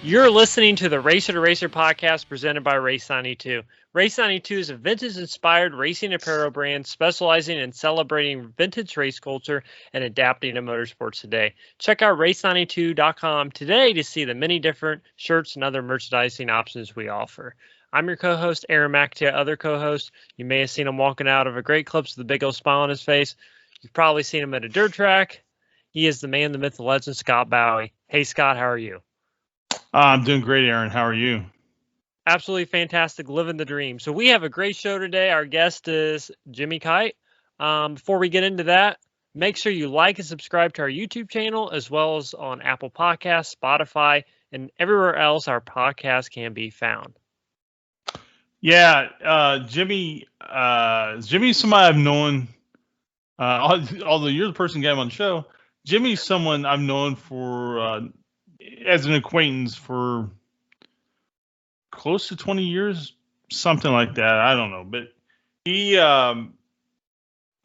You're listening to the Racer to Racer podcast presented by Race 92. Race 92 is a vintage-inspired racing apparel brand specializing in celebrating vintage race culture and adapting to motorsports today. Check out race92.com today to see the many different shirts and other merchandising options we offer. I'm your co-host, Aaron McAtee. Other co-host, you may have seen him walking out of a great clips with a big old smile on his face. You've probably seen him at a dirt track. He is the man, the myth, the legend, Scott Bowie. Hey, Scott, how are you? I'm doing great, Aaron. How are you? Absolutely fantastic, living the dream. So we have a great show today. Our guest is Jimmy Kite. Before we get into that, make sure you like and subscribe to our YouTube channel, as well as on Apple Podcasts, Spotify, and everywhere else our podcast can be found. Yeah, Jimmy's somebody I've known. Although you're the person who got him on the show, Jimmy's someone I've known for as an acquaintance for close to 20 years, something like that. I don't know, but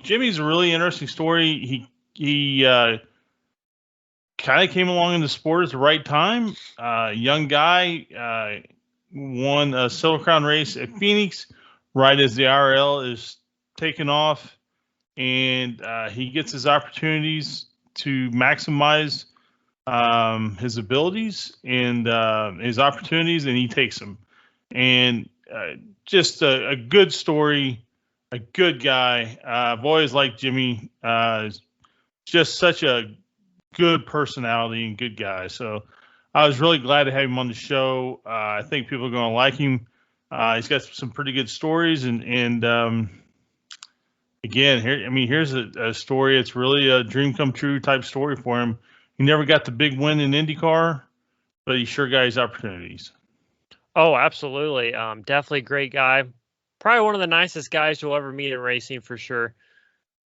Jimmy's a really interesting story. He kind of came along in the sport at the right time. Young guy, won a Silver Crown race at Phoenix right as the RL is taking off, and he gets his opportunities to maximize his abilities and his opportunities, and he takes them. And just a good story, a good guy. I've always liked Jimmy. Just such a good personality and good guy. So I was really glad to have him on the show. I think people are going to like him. He's got some pretty good stories, and again, here's a story. It's really a dream come true type story for him. He never got the big win in IndyCar, but he sure got his opportunities. Oh, absolutely. Definitely a great guy. Probably one of the nicest guys you'll ever meet in racing for sure.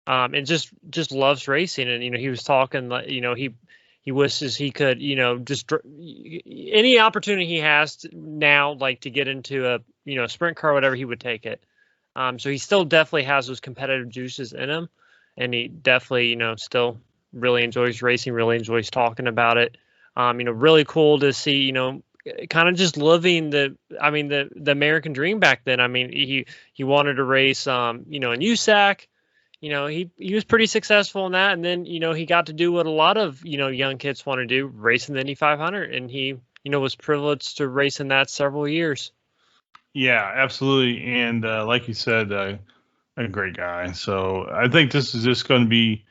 And just loves racing. And, he was talking, he wishes he could, just any opportunity he has now, like to get into a sprint car, whatever, he would take it. So he still definitely has those competitive juices in him, and he definitely, still really enjoys racing, really enjoys talking about it. Really cool to see, kind of just living the American dream back then. He wanted to race, in USAC. He was pretty successful in that, and then he got to do what a lot of young kids want to do, racing the Indy 500, and he was privileged to race in that several years. Yeah, absolutely, and like you said, a great guy. So I think this is just going to be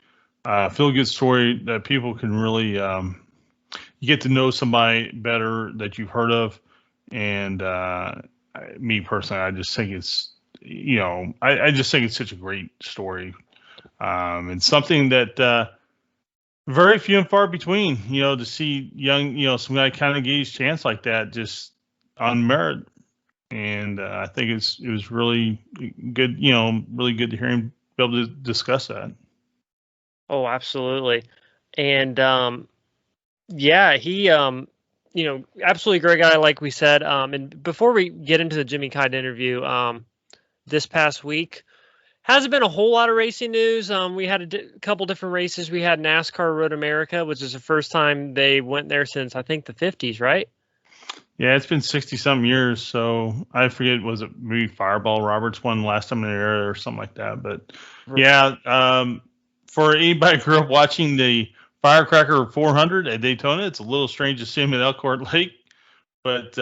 a feel-good story that people can really you get to know somebody better that you've heard of, and me personally, I just think it's I just think it's such a great story, and something that very few and far between. To see young, some guy kind of get his chance like that just on merit, and I think it was really good. Really good to hear him be able to discuss that. Oh, absolutely, and yeah, he absolutely great guy, like we said. And before we get into the Jimmy Kite interview, this past week hasn't been a whole lot of racing news. We had a couple different races. We had NASCAR Road America, which is the first time they went there since I think the 50s, right? Yeah, it's been 60-something years. So I forget, was it maybe Fireball Roberts won last time in the era or something like that? But yeah, for anybody who grew up watching the Firecracker 400 at Daytona, it's a little strange to see him at Elkhart Lake, but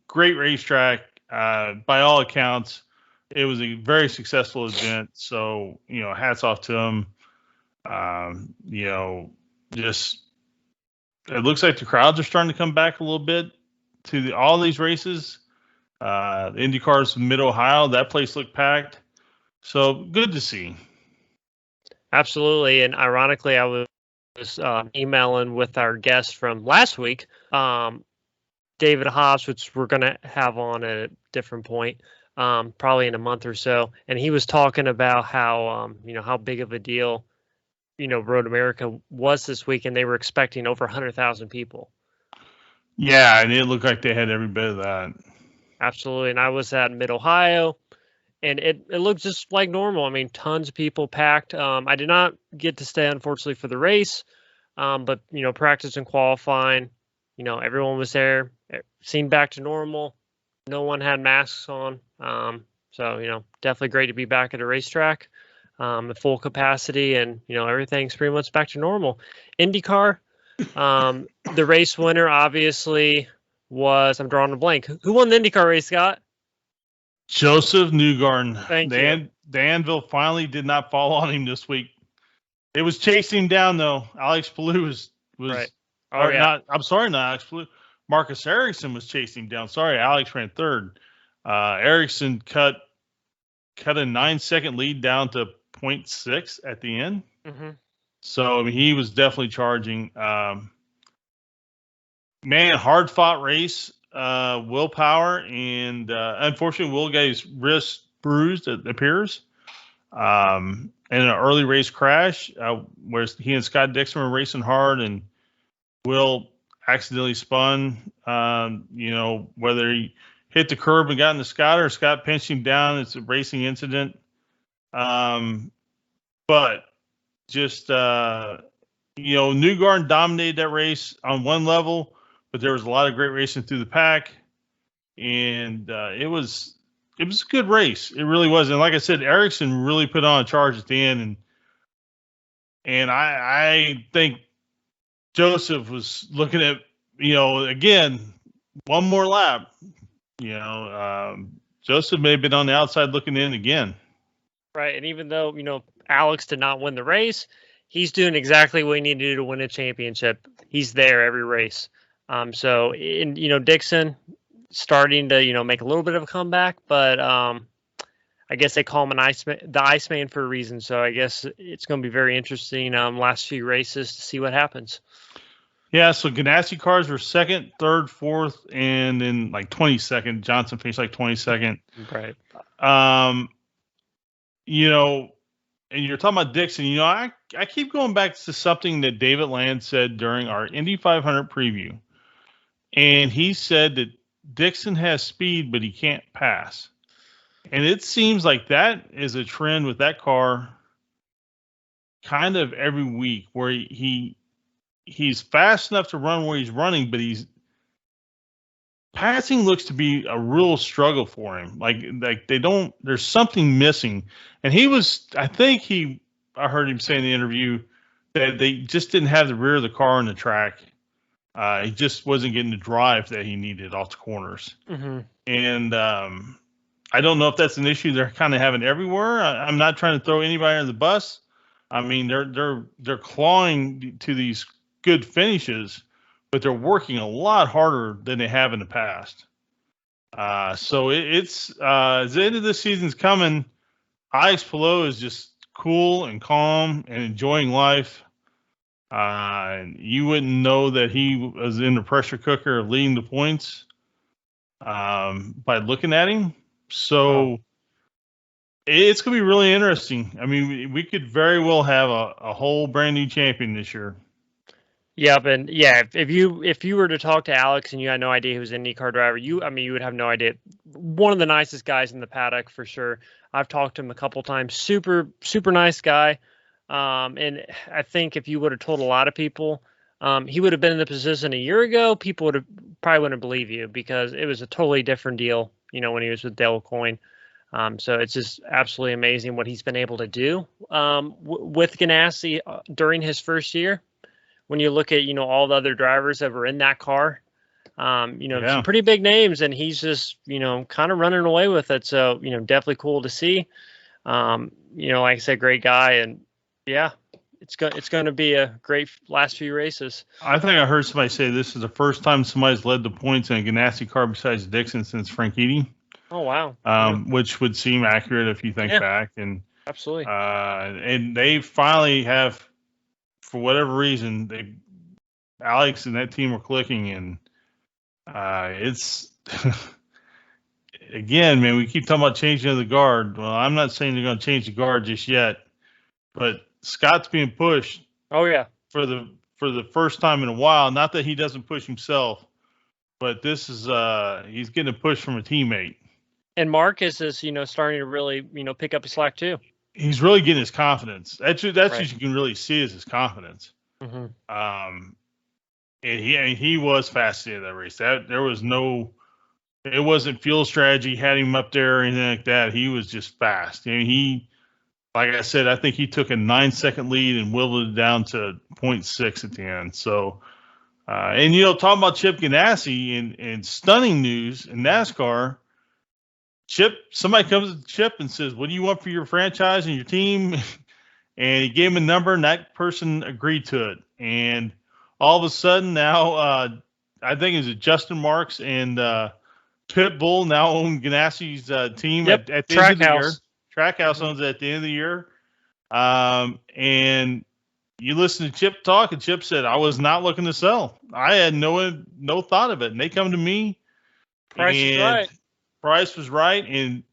great racetrack. By all accounts, it was a very successful event. So, hats off to him. Just it looks like the crowds are starting to come back a little bit to all these races. The IndyCar's Mid-Ohio, that place looked packed. So good to see. Absolutely. And ironically, I was emailing with our guest from last week, David Hobbs, which we're going to have on at a different point, probably in a month or so. And he was talking about how, how big of a deal, Road America was this week, and they were expecting over 100,000 people. Yeah, and it looked like they had every bit of that. Absolutely. And I was at Mid-Ohio, and it looked just like normal. Tons of people packed. I did not get to stay, unfortunately, for the race, but, practice and qualifying, everyone was there. It seemed back to normal. No one had masks on. So, definitely great to be back at a racetrack at full capacity, and, everything's pretty much back to normal. IndyCar, the race winner obviously was, I'm drawing a blank. Who won the IndyCar race, Scott? Joseph Newgarden. Thank you. The Anvil finally did not fall on him this week. It was chasing him down, though. Alex Palou was Right. Oh, yeah. Not Alex Palou. Marcus Ericsson was chasing him down. Sorry, Alex ran third. Ericsson cut a 9-second lead down to 0.6 at the end. Mm-hmm. So, I mean, he was definitely charging. Man, hard fought race. Willpower, and unfortunately, Will got his wrist bruised, it appears, in an early race crash where he and Scott Dixon were racing hard, and Will accidentally spun. Whether he hit the curb and got in the Scott or Scott pinched him down, it's a racing incident. But just Newgarden dominated that race on one level. But there was a lot of great racing through the pack, and it was a good race. It really was. And like I said, Ericsson really put on a charge at the end, and I think Joseph was looking at again one more lap. Joseph may have been on the outside looking in again. Right, and even though Alex did not win the race, he's doing exactly what he needed to do to win a championship. He's there every race. Dixon starting to, make a little bit of a comeback, but I guess they call him the Iceman for a reason. So I guess it's going to be very interesting last few races to see what happens. Yeah, so Ganassi cars were second, third, fourth, and then like 22nd. Johnson finished like 22nd. Right. And you're talking about Dixon. I keep going back to something that David Land said during our Indy 500 preview. And he said that Dixon has speed, but he can't pass. And it seems like that is a trend with that car kind of every week, where he's fast enough to run where he's running, but passing looks to be a real struggle for him. Like there's something missing. And I heard him say in the interview that they just didn't have the rear of the car on the track. He just wasn't getting the drive that he needed off the corners. Mm-hmm. And I don't know if that's an issue they're kind of having everywhere. I'm not trying to throw anybody under the bus. I mean, they're clawing to these good finishes, but they're working a lot harder than they have in the past. So it's as the end of this season's coming, Alex Palou is just cool and calm and enjoying life. You wouldn't know that he was in the pressure cooker of leading the points by looking at him. So it's going to be really interesting. I mean, we could very well have a whole brand new champion this year. Yep, and yeah, if you were to talk to Alex and you had no idea he was an IndyCar driver, you would have no idea. One of the nicest guys in the paddock for sure. I've talked to him a couple times. Super, super nice guy. And I think if you would have told a lot of people, he would have been in the position a year ago, people probably wouldn't believe you, because it was a totally different deal, when he was with Dale Coyne. So it's just absolutely amazing what he's been able to do with Ganassi during his first year. When you look at, all the other drivers that were in that car, some pretty big names, and he's just, kind of running away with it. So, definitely cool to see. Like I said, great guy. And yeah, it's going to be a great last few races. I think I heard somebody say this is the first time somebody's led the points in a Ganassi car besides Dixon since Franchitti. Oh, wow. Which would seem accurate if you think back. And absolutely. And they finally have, for whatever reason, Alex and that team were clicking, and it's again, man, we keep talking about changing of the guard. Well, I'm not saying they're going to change the guard just yet, but Scott's being pushed. Oh yeah, for the first time in a while. Not that he doesn't push himself, but this is he's getting a push from a teammate. And Marcus is starting to really pick up his slack too. He's really getting his confidence. That's right. What you can really see is his confidence. Mm-hmm. And he was fast in that race. There was no, it wasn't fuel strategy had him up there or anything like that. He was just fast. I mean, like I said, I think he took a 9-second lead and whittled it down to 0.6 at the end. So, and talking about Chip Ganassi and stunning news in NASCAR, somebody comes to Chip and says, "What do you want for your franchise and your team?" And he gave him a number, and that person agreed to it. And all of a sudden now, I think it was Justin Marks and Pitbull now own Ganassi's team at the end of the year. Trackhouse owns it at the end of the year. And you listen to Chip talk, and Chip said, "I was not looking to sell. I had no thought of it." And they come to me. Price was right. And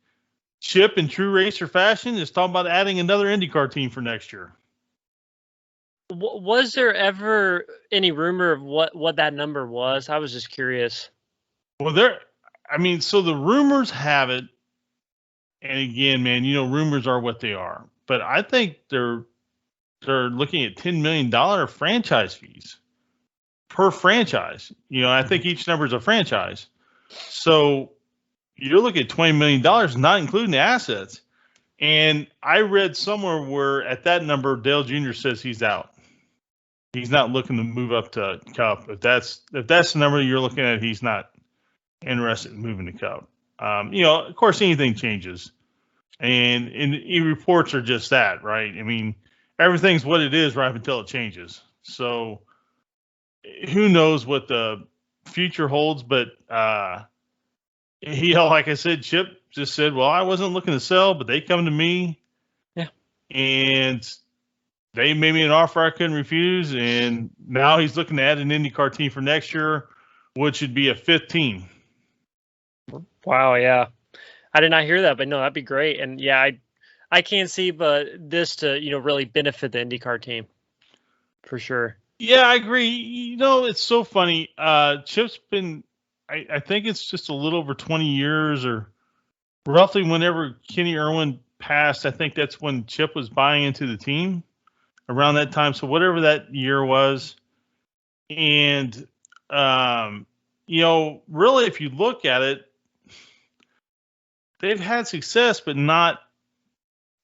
Chip, in true racer fashion, is talking about adding another IndyCar team for next year. Was there ever any rumor of what that number was? I was just curious. Well, so the rumors have it, and again, man, rumors are what they are. But I think they're looking at $10 million franchise fees per franchise. I think each number is a franchise. So you're looking at $20 million, not including the assets. And I read somewhere where at that number, Dale Jr. says he's out. He's not looking to move up to Cup. If that's the number you're looking at, he's not interested in moving to Cup. Of course, anything changes. And reports are just that, right? I mean, everything's what it is right up until it changes. So who knows what the future holds, but like I said, Chip just said, "Well, I wasn't looking to sell, but they come to me." Yeah. And they made me an offer I couldn't refuse, and now he's looking to add an IndyCar team for next year, which would be a 5th team. Wow, yeah. I did not hear that, but no, that'd be great. And yeah, I can't see but this to, really benefit the IndyCar team. For sure. Yeah, I agree. It's so funny. Chip's been, I think it's just a little over 20 years, or roughly whenever Kenny Irwin passed. I think that's when Chip was buying into the team around that time. So whatever that year was. And, really, if you look at it, they've had success, but not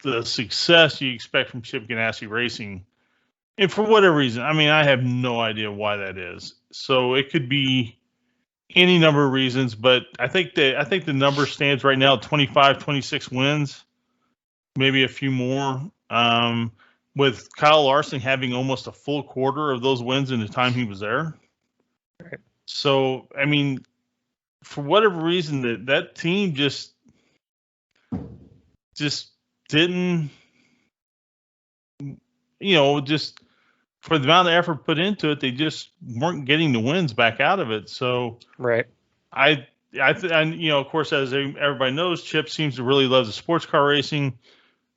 the success you expect from Chip Ganassi Racing. And for whatever reason, I mean, I have no idea why that is. So it could be any number of reasons, but I think the number stands right now at 25, 26 wins, maybe a few more. With Kyle Larson having almost a full quarter of those wins in the time he was there. Right. So, I mean, for whatever reason, that team just didn't, just for the amount of effort put into it, they just weren't getting the wins back out of it. So, right. Of course, as everybody knows, Chip seems to really love the sports car racing.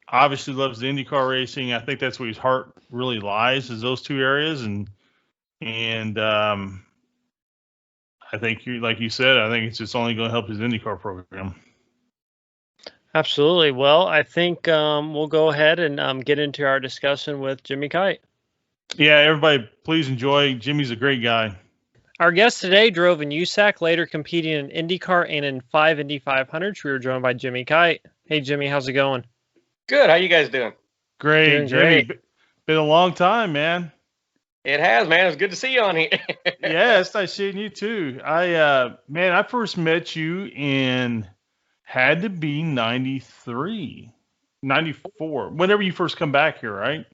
Obviously loves the IndyCar racing. I think that's where his heart really lies, is those two areas. And I think, like you said, I think it's just only going to help his IndyCar program. Absolutely. Well, I think we'll go ahead and get into our discussion with Jimmy Kite. Yeah, everybody, please enjoy. Jimmy's a great guy. Our guest today drove in USAC, later competing in IndyCar and in 5 Indy 500s. We were joined by Jimmy Kite. Hey, Jimmy, how's it going? Good. How you guys doing? Great, doing Jimmy. Great. Been a long time, man. It has, man. It's good to see you on here. Yeah, it's nice seeing you too. I first met you in, had to be 93, 94, whenever you first come back here, right?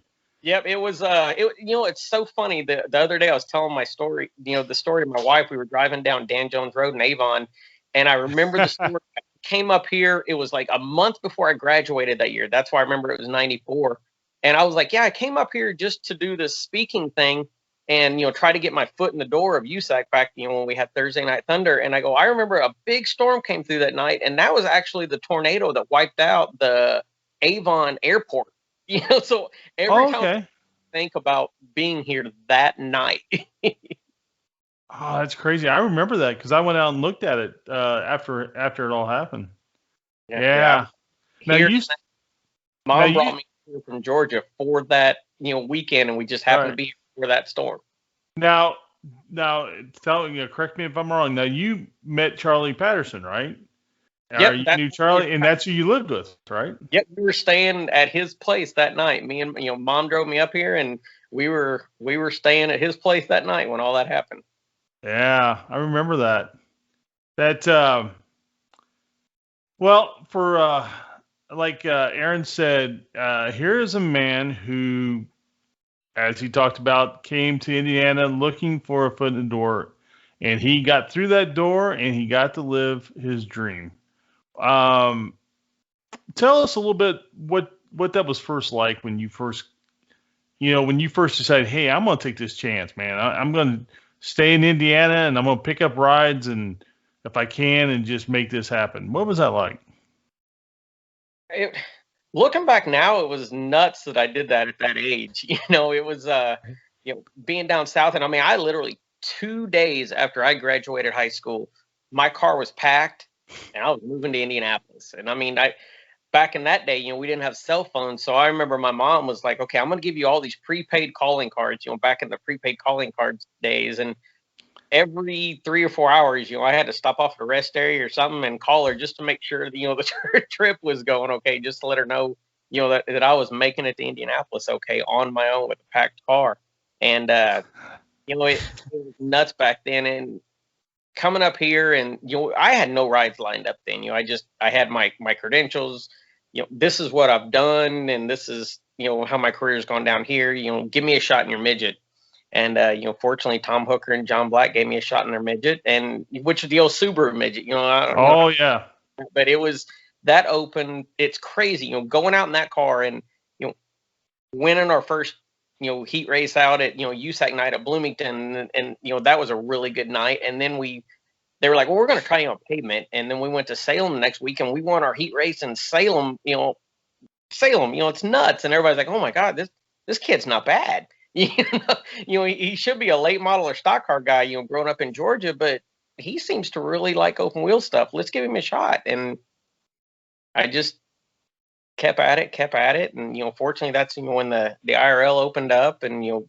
Yep, it was. It's so funny. The other day I was telling my story. The story of my wife. We were driving down Dan Jones Road in Avon, and I remember the story. I came up here. It was like a month before I graduated that year. That's why I remember it was 94. And I was like, yeah, I came up here just to do this speaking thing and, try to get my foot in the door of USAC back, when we had Thursday Night Thunder. And I go, I remember a big storm came through that night. And that was actually the tornado that wiped out the Avon airport. So every time I think about being here that night. Oh, that's crazy. I remember that because I went out and looked at it after it all happened. Yeah. Mom brought me here from Georgia for that, weekend, and we just happened to be here for that storm. Now, correct me if I'm wrong. Now, you met Charlie Patterson, right? Or Yep, you that's knew Charlie, and that's who you lived with, right? yep. We were staying at his place that night. Me and Mom drove me up here, and we were staying at his place that night when all that happened. Yeah, I remember that. That well, for like Aaron said, here is a man who, as he talked about, came to Indiana looking for a foot in the door, and he got through that door, and he got to live his dream. Um, Tell us a little bit what that was first like when you first, when you first decided, hey, I'm going to take this chance, man. I'm going to stay in Indiana, and I'm going to pick up rides, and if I can, and just make this happen. What was that like? Looking back now, it was nuts that I did that at that age. It was being down south, and I mean, I literally 2 days after I graduated high school, my car was packed, and I was moving to Indianapolis. And I mean, back in that day, we didn't have cell phones, so I remember my mom was like, "Okay, I'm going to give you all these prepaid calling cards." Back in the prepaid calling cards days, and every 3 or 4 hours, I had to stop off at a rest area or something and call her just to make sure, the trip was going okay, just to let her know, that I was making it to Indianapolis okay on my own with a packed car. And, it was nuts back then. And coming up here, and, I had no rides lined up then. I had my credentials. This is what I've done, and this is, how my career's gone down here. Give me a shot in your midget. And fortunately, Tom Hooker and John Black gave me a shot in their midget, and which is the old Subaru midget. I don't know, Yeah. but it was that open. It's crazy, going out in that car and winning our first heat race out at USAC night at Bloomington, and that was a really good night. And then they were like, well, we're going to try on pavement, and then we went to Salem the next week, and we won our heat race in Salem. Salem, it's nuts, and everybody's like, oh my God, this kid's not bad. He should be a late model or stock car guy, growing up in Georgia, but he seems to really like open wheel stuff. Let's give him a shot. And I just kept at it. And, fortunately that's, when the IRL opened up, and,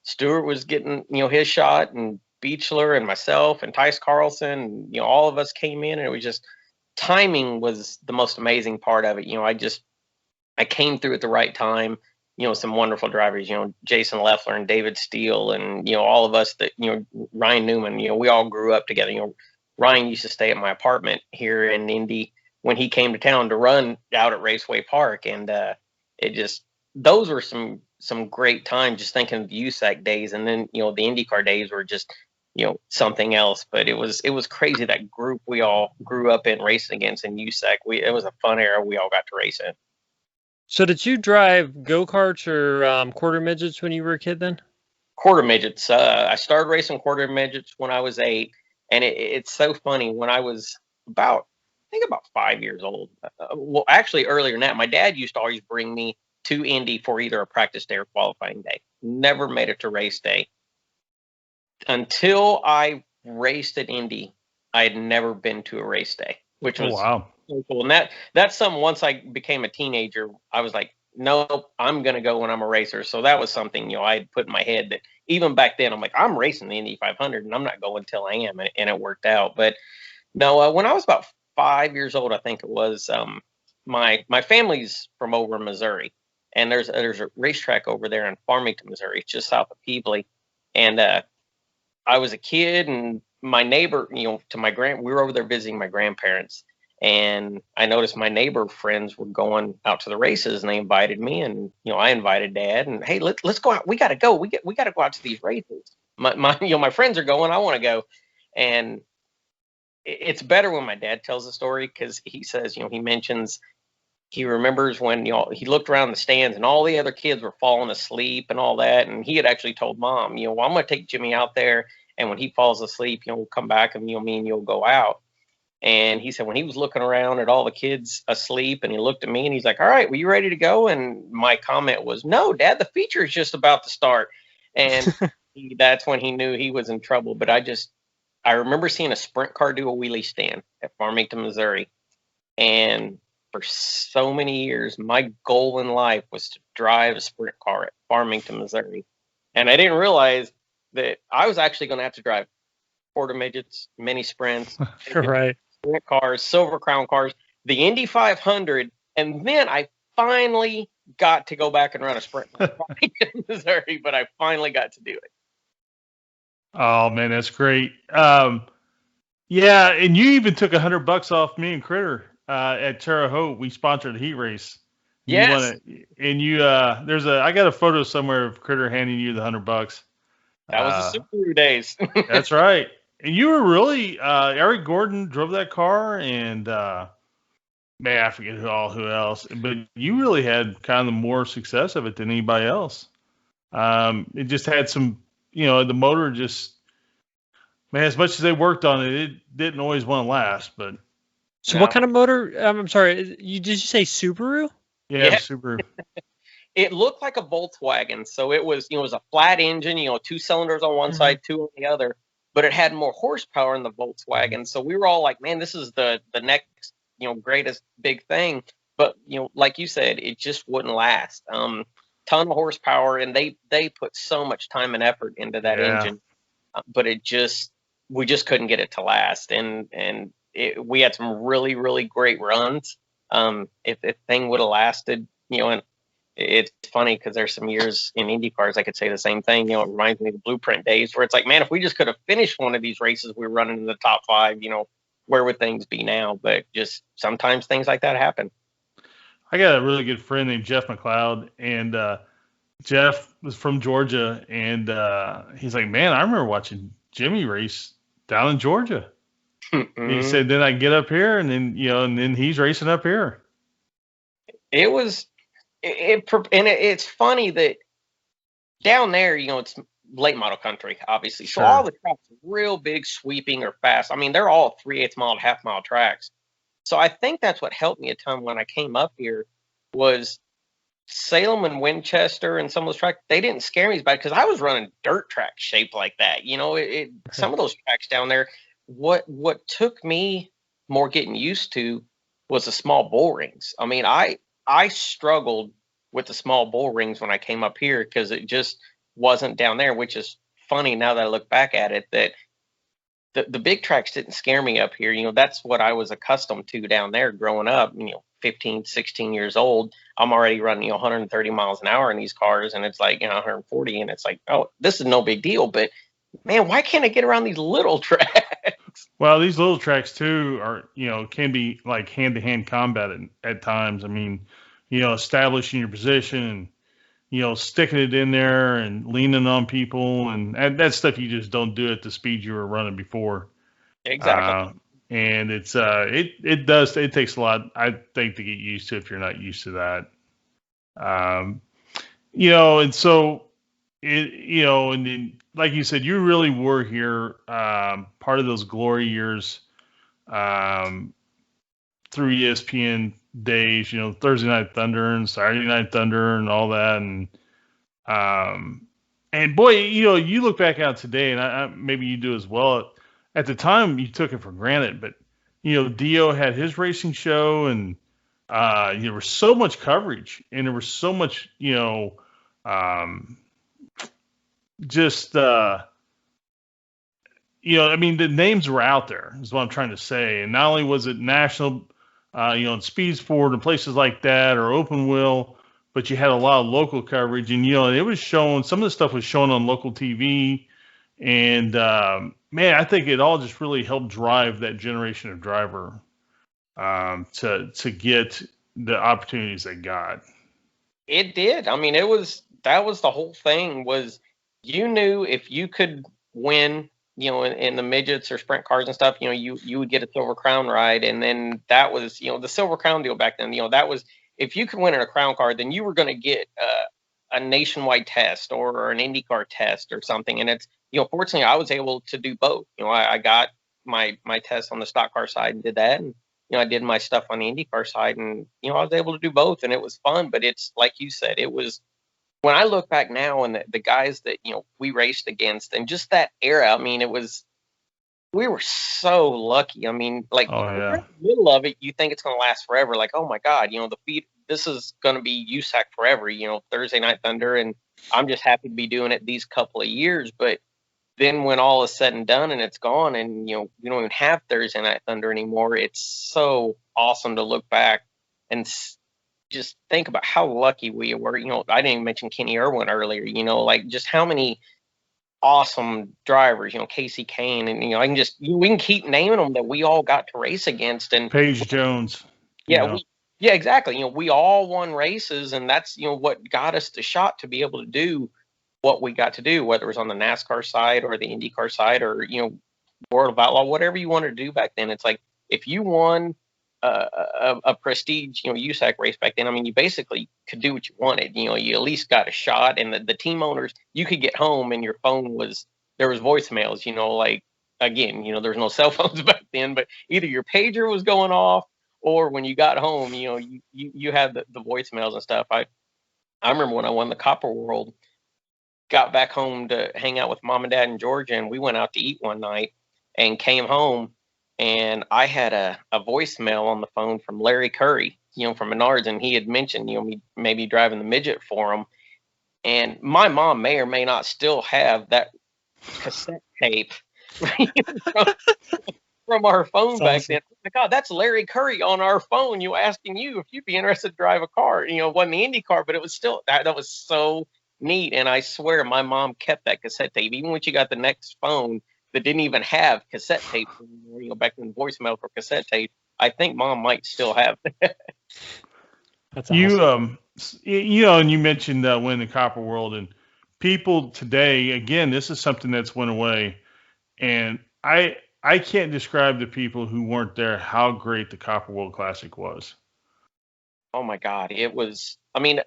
Stewart was getting, his shot, and Beechler and myself and Tice Carlson, and, all of us came in, and it was just, timing was the most amazing part of it. I came through at the right time. Some wonderful drivers, Jason Leffler and David Steele, and, all of us that, Ryan Newman, we all grew up together. Ryan used to stay at my apartment here in Indy when he came to town to run out at Raceway Park. And those were some great times, just thinking of the USAC days. And then, the IndyCar days were just, something else. But it was crazy, that group we all grew up in racing against in USAC. It was a fun era we all got to race in. So did you drive go-karts or quarter midgets when you were a kid then? Quarter midgets. I started racing quarter midgets when I was 8. And it's so funny. When I was about 5 years old. Well, actually earlier than that, my dad used to always bring me to Indy for either a practice day or qualifying day. Never made it to race day. Until I raced at Indy, I had never been to a race day, which was wow. Cool. And that's something, once I became a teenager, I was like, nope, I'm going to go when I'm a racer. So that was something, I had put in my head, that even back then, I'm like, I'm racing the Indy 500 and I'm not going till I am. And it worked out. But no, when I was about 5 years old, I think it was, my family's from over in Missouri, and there's a racetrack over there in Farmington, Missouri, just south of Peebly. And I was a kid, and my neighbor, we were over there visiting my grandparents. And I noticed my neighbor friends were going out to the races, and they invited me, and I invited Dad, and hey, let's go out. We got to go. We got to go out to these races. My friends are going. I want to go. And it's better when my dad tells the story, because he says, he mentions, he remembers when he looked around the stands and all the other kids were falling asleep and all that, and he had actually told Mom, well, I'm going to take Jimmy out there, and when he falls asleep, we'll come back, and me and you'll go out. And he said when he was looking around at all the kids asleep, and he looked at me, and he's like, all right, well, you ready to go? And my comment was, no, Dad, the feature is just about to start. And that's when he knew he was in trouble. But I remember seeing a sprint car do a wheelie stand at Farmington, Missouri. And for so many years, my goal in life was to drive a sprint car at Farmington, Missouri. And I didn't realize that I was actually going to have to drive quarter midgets, mini sprints, Right. sprint cars, silver crown cars, the Indy 500, and then I finally got to go back and run a sprint in Missouri, but I finally got to do it. Oh man, that's great. Yeah, and you even took $100 off me and Critter at Terre Haute. We sponsored a heat race. Yes. You won it, and you I got a photo somewhere of Critter handing you the $100. That was the Subaru days. That's right. And you were really Eric Gordon drove that car, and man, I forget who else, but you really had kind of more success of it than anybody else. It just had some, the motor just, man, as much as they worked on it, it didn't always want to last. But so, what kind of motor? I'm sorry, did you say Subaru? Yeah. Subaru. It looked like a Volkswagen, so it was, it was a flat engine, 2 cylinders on one side, 2 on the other, but it had more horsepower in the Volkswagen. So we were all like, man, this is the next, greatest big thing. But, like you said, it just wouldn't last. Ton of horsepower, and they put so much time and effort into that engine, but we just couldn't get it to last. And we had some really, really great runs. If the thing would have lasted, and it's funny because there's some years in Indy cars I could say the same thing. It reminds me of the Blueprint days where it's like, man, if we just could have finished one of these races, we were running in the top 5, where would things be now? But just sometimes things like that happen. I got a really good friend named Jeff McLeod, and Jeff was from Georgia, and he's like, man, I remember watching Jimmy race down in Georgia. He said, then I get up here, and then and then he's racing up here. It was. It's funny that down there, it's late model country, obviously. So all the tracks are real big, sweeping, or fast. I mean, they're all 3/8 mile, half-mile tracks. So I think that's what helped me a ton when I came up here was Salem and Winchester and some of those tracks. They didn't scare me as bad because I was running dirt tracks shaped like that. Some of those tracks down there. What took me more getting used to was the small bull rings. I mean, I struggled with the small bull rings when I came up here because it just wasn't down there, which is funny now that I look back at it, that the big tracks didn't scare me up here. That's what I was accustomed to down there growing up, 15, 16 years old. I'm already running, 130 miles an hour in these cars, and it's like, 140, and it's like, oh, this is no big deal. But man, why can't I get around these little tracks? Well, these little tracks too are, can be like hand-to-hand combat at times. I mean, establishing your position and, sticking it in there and leaning on people, and that stuff you just don't do at the speed you were running before. Exactly. And it's it takes a lot, I think, to get used to if you're not used to that. And so and then, like you said, you really were here, part of those glory years, through ESPN days, Thursday Night Thunder and Saturday Night Thunder and all that. And boy, you look back out today, and I maybe you do as well. At the time, you took it for granted, but Dio had his racing show, and there was so much coverage, and there was so much, I mean, the names were out there, is what I'm trying to say. And not only was it national, in Speed Sport and places like that, or Open Wheel, but you had a lot of local coverage. And, it was shown, some of the stuff was shown on local TV. And, man, I think it all just really helped drive that generation of driver to get the opportunities they got. It did. I mean, that was the whole thing was, you knew if you could win, in the midgets or sprint cars and stuff, you would get a Silver Crown ride. And then that was, the Silver Crown deal back then, that was, if you could win in a Crown car, then you were going to get a nationwide test or an IndyCar test or something. And it's, fortunately, I was able to do both. I got my test on the stock car side and did that. And, I did my stuff on the IndyCar side, and, I was able to do both, and it was fun. But it's like you said, it was, when I look back now and the guys that, we raced against and just that era, I mean, we were so lucky. I mean, like, oh, yeah. In the middle of it, you think it's going to last forever. Like, oh my God, this is going to be USAC forever, Thursday Night Thunder. And I'm just happy to be doing it these couple of years. But then when all is said and done and it's gone, and we don't even have Thursday Night Thunder anymore, it's so awesome to look back and just think about how lucky we were. I didn't even mention Kenny Irwin earlier. Like just how many awesome drivers. Casey Kane, and we can keep naming them that we all got to race against. And Paige Jones. Yeah, exactly. We all won races, and that's what got us the shot to be able to do what we got to do, whether it was on the NASCAR side or the IndyCar side or World of Outlaw, whatever you wanted to do back then. It's like if you won a prestige USAC race back then, I mean, you basically could do what you wanted. You at least got a shot, and the team owners, you could get home and your phone there was voicemails. Like again, there was no cell phones back then, but either your pager was going off, or when you got home, you had the voicemails and stuff. I remember when I won the Copper World, got back home to hang out with mom and dad in Georgia, and we went out to eat one night and came home, and I had a voicemail on the phone from Larry Curry, from Menards, and he had mentioned, me maybe driving the midget for him. And my mom may or may not still have that cassette tape from our phone back then. Oh my God, that's Larry Curry on our phone, asking you if you'd be interested to drive a car. It wasn't the Indy car, but it was still, that was so neat. And I swear my mom kept that cassette tape, even when she got the next phone that didn't even have cassette tape anymore, back in voicemail for cassette tape. I think mom might still have that. That's awesome. And you mentioned winning the Copper World, and people today, again, this is something that's went away, and I can't describe to people who weren't there how great the Copper World Classic was. Oh my God, it was. I mean,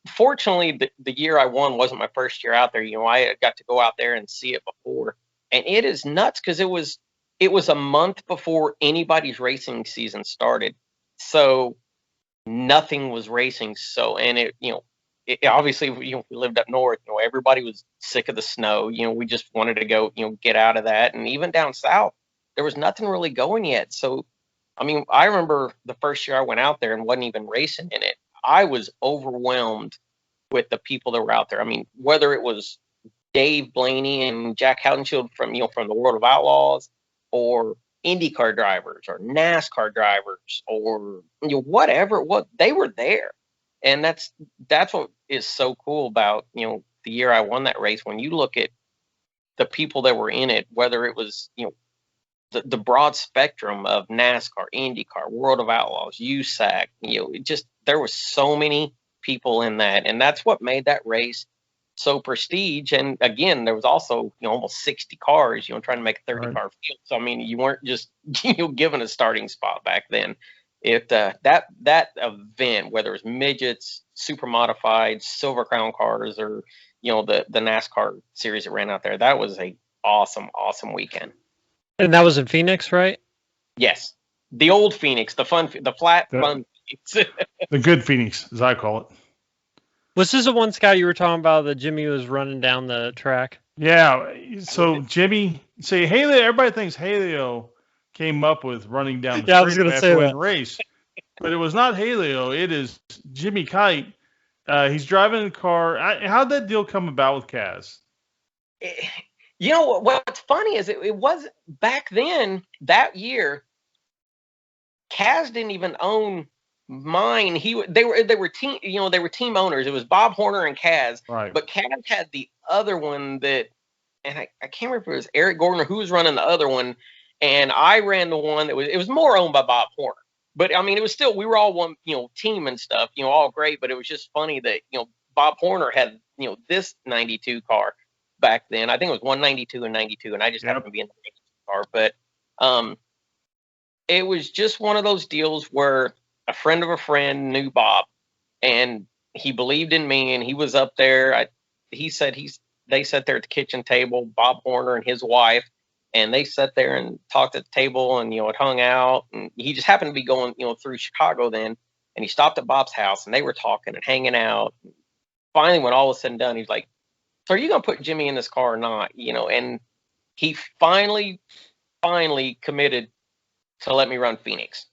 fortunately, the year I won wasn't my first year out there. I got to go out there and see it before, and it is nuts because it was a month before anybody's racing season started, so nothing was racing. So, and it obviously, we lived up north. Everybody was sick of the snow. We just wanted to go, get out of that, and even down south, there was nothing really going yet. So, I mean, I remember the first year I went out there and wasn't even racing in it. I was overwhelmed with the people that were out there. I mean, whether it was Dave Blaney and Jack Howdenfield from the World of Outlaws, or IndyCar drivers or NASCAR drivers, or whatever it was, they were there. And that's what is so cool about the year I won that race. When you look at the people that were in it, whether it was the broad spectrum of NASCAR, IndyCar, World of Outlaws, USAC, there was so many people in that, and that's what made that race so prestige. And again, there was also almost 60 cars, trying to make a 30-car field. So I mean, you weren't just given a starting spot back then. That event, whether it was midgets, super modified, Silver Crown cars, or the NASCAR series that ran out there, that was a awesome weekend. And that was in Phoenix, right? Yes. The old Phoenix, fun Phoenix. The good Phoenix, as I call it. Was this the one, Scott, you were talking about that Jimmy was running down the track? Yeah. So Jimmy, everybody thinks Haleo came up with running down the street. I was going to say that. Race. But it was not Haleo. It is Jimmy Kite. He's driving the car. How'd that deal come about with Kaz? What's funny is it was back then, that year, Kaz didn't even own mine. They were team owners. It was Bob Horner and Kaz. Right. But Kaz had the other one that, and I can't remember if it was Eric Gordner who was running the other one, and I ran the one that was more owned by Bob Horner. But I mean, it was still, we were all one team and stuff, all great. But it was just funny that Bob Horner had this 92 car back then. I think it was 192 and 92, and I just happened to be in the 92 car. But it was just one of those deals where a friend of a friend knew Bob, and he believed in me, and he was up there. They sat there at the kitchen table, Bob Horner and his wife, and they sat there and talked at the table, and it hung out. And he just happened to be going through Chicago then, and he stopped at Bob's house, and they were talking and hanging out. Finally, when all was said and done, he's like, "So are you gonna put Jimmy in this car or not?" And he finally committed to let me run Phoenix.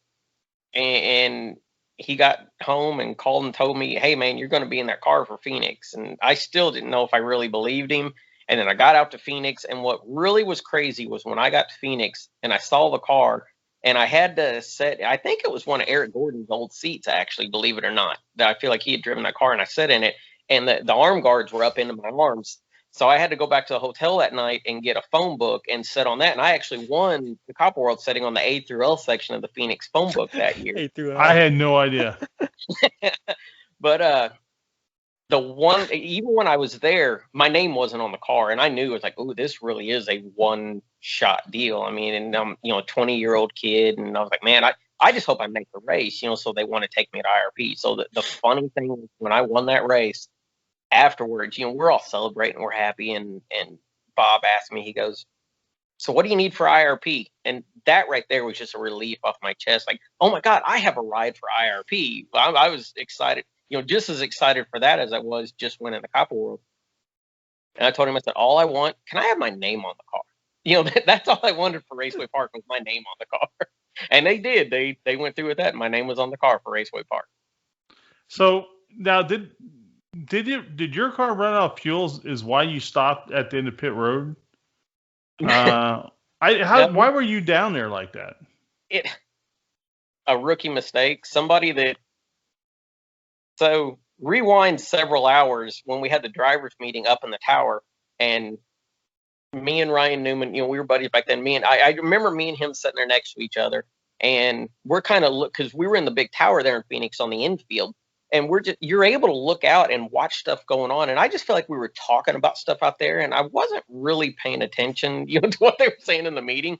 And he got home and called and told me, "Hey man, you're going to be in that car for Phoenix." And I still didn't know if I really believed him. And then I got out to Phoenix, and what really was crazy was when I got to Phoenix and I saw the car, and I had to sit. I think it was one of Eric Gordon's old seats, actually, believe it or not. That I feel like he had driven that car, and I sat in it, and the arm guards were up into my arms. So I had to go back to the hotel that night and get a phone book and sit on that. And I actually won the Copper World sitting on the A through L section of the Phoenix phone book that year. A through L. I had no idea. But even when I was there, my name wasn't on the car, and I knew it was like, oh, this really is a one-shot deal. I mean, and I'm, a 20-year-old kid, and I was like, man, I just hope I make the race, so they want to take me to IRP. So the funny thing was, when I won that race, afterwards, we're all celebrating, we're happy, and Bob asked me, he goes, so what do you need for IRP? And that right there was just a relief off my chest. Like, oh my God, I have a ride for IRP. I was excited, just as excited for that as I was just winning the Copper World. And I told him, I said, all I want, can I have my name on the car? That's all I wanted for Raceway Park was my name on the car. And they did. They went through with that. And my name was on the car for Raceway Park. So now did your car run out of fuel? Is why you stopped at the end of pit road? Why were you down there like that? A rookie mistake. So rewind several hours when we had the drivers meeting up in the tower, and me and Ryan Newman, we were buddies back then. I remember me and him sitting there next to each other, and we're kind of because we were in the big tower there in Phoenix on the infield. And you're able to look out and watch stuff going on. And I just feel like we were talking about stuff out there, and I wasn't really paying attention, to what they were saying in the meeting.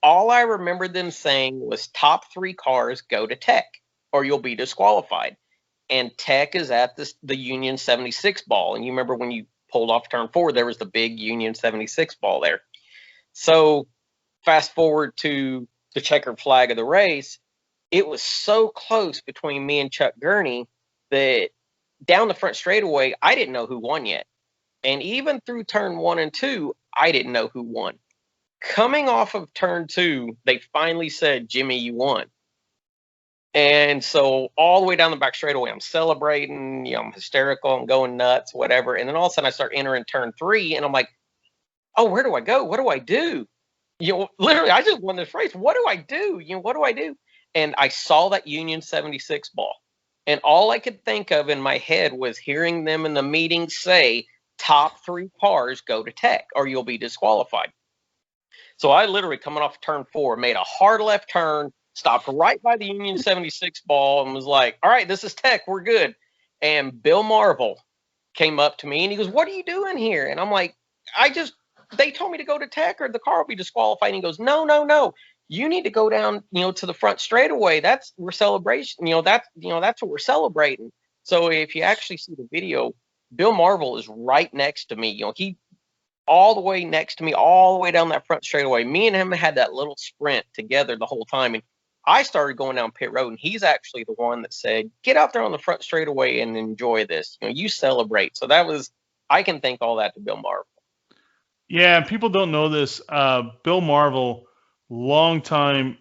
All I remember them saying was top 3 cars go to Tech or you'll be disqualified. And Tech is at the Union 76 ball. And you remember when you pulled off turn 4, there was the big Union 76 ball there. So fast forward to the checkered flag of the race. It was so close between me and Chuck Gurney that down the front straightaway, I didn't know who won yet. And even through turn 1 and 2, I didn't know who won. Coming off of turn 2, they finally said, Jimmy, you won. And so all the way down the back straightaway, I'm celebrating, I'm hysterical, I'm going nuts, whatever. And then all of a sudden I start entering turn 3, and I'm like, oh, where do I go? What do I do? Literally, I just won this race. What do I do? What do I do? And I saw that Union 76 ball. And all I could think of in my head was hearing them in the meeting say, top 3 cars go to Tech or you'll be disqualified. So I literally, coming off turn 4, made a hard left turn, stopped right by the Union 76 ball, and was like, all right, this is Tech, we're good. And Bill Marvel came up to me and he goes, what are you doing here? And I'm like, they told me to go to Tech or the car will be disqualified. And he goes, no. You need to go down, to the front straightaway. We're celebration. That's what we're celebrating. So if you actually see the video, Bill Marvel is right next to me. He all the way next to me, all the way down that front straightaway. Me and him had that little sprint together the whole time. And I started going down pit road, and he's actually the one that said, get out there on the front straightaway and enjoy this. You celebrate. So I can thank all that to Bill Marvel. Yeah, people don't know this. Bill Marvel, longtime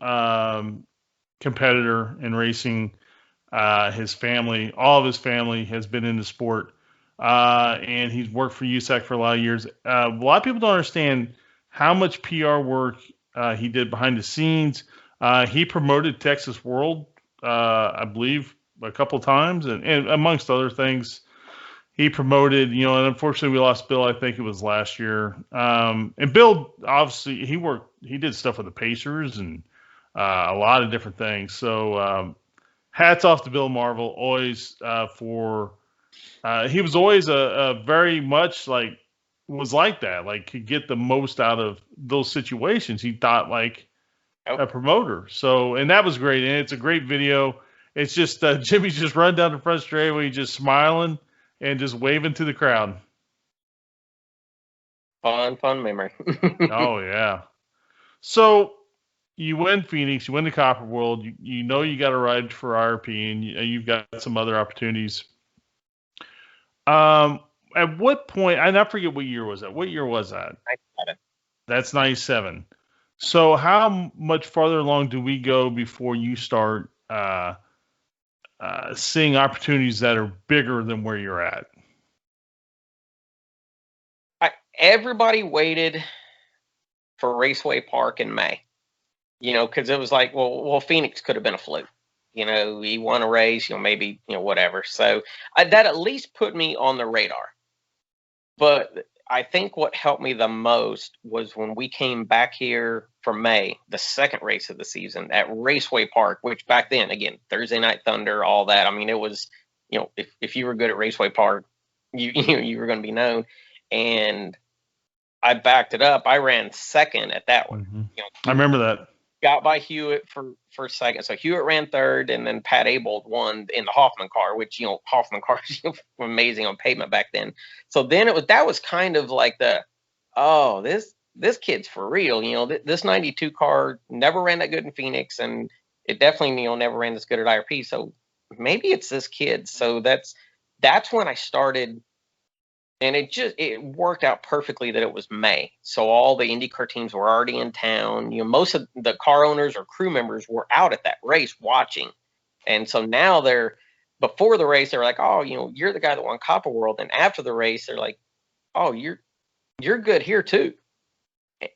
competitor in racing. His family, all of his family has been in the sport, and he's worked for USAC for a lot of years. A lot of people don't understand how much PR work he did behind the scenes. He promoted Texas World, I believe, a couple times, and amongst other things. He promoted, and unfortunately we lost Bill. I think it was last year. And Bill, obviously, he did stuff with the Pacers and a lot of different things. So hats off to Bill Marvel, always he was always a very much was like that, could get the most out of those situations. He thought like a promoter. So, and that was great. And it's a great video. It's just Jimmy's just run down the front straightaway, just smiling and just waving to the crowd. Fun memory. Oh, yeah. So you win Phoenix, you win the Copper World, you got a ride for IRP, and you've got some other opportunities. At what point, I forget what year was that. What year was that? 97. That's 97. So how much farther along do we go before you start seeing opportunities that are bigger than where you're at? everybody waited for Raceway Park in May, because it was like, well, Phoenix could have been a fluke. He won a race, maybe, whatever. So that at least put me on the radar. But I think what helped me the most was when we came back here for May, the second race of the season at Raceway Park, which back then, again, Thursday Night Thunder, all that. I mean, it was, if you were good at Raceway Park, you were going to be known. And I backed it up. I ran second at that one. Mm-hmm. I remember that. Got by Hewitt for second. So Hewitt ran third, and then Pat Abold won in the Hoffman car, which, Hoffman cars were amazing on pavement back then. So then that was kind of like this kid's for real. This 92 car never ran that good in Phoenix, and it definitely, never ran this good at IRP. So maybe it's this kid. So that's when I started. And it worked out perfectly that it was May. So all the IndyCar teams were already in town. Most of the car owners or crew members were out at that race watching. And so now before the race, they're like, oh, you're the guy that won Copper World. And after the race, they're like, oh, you're good here too.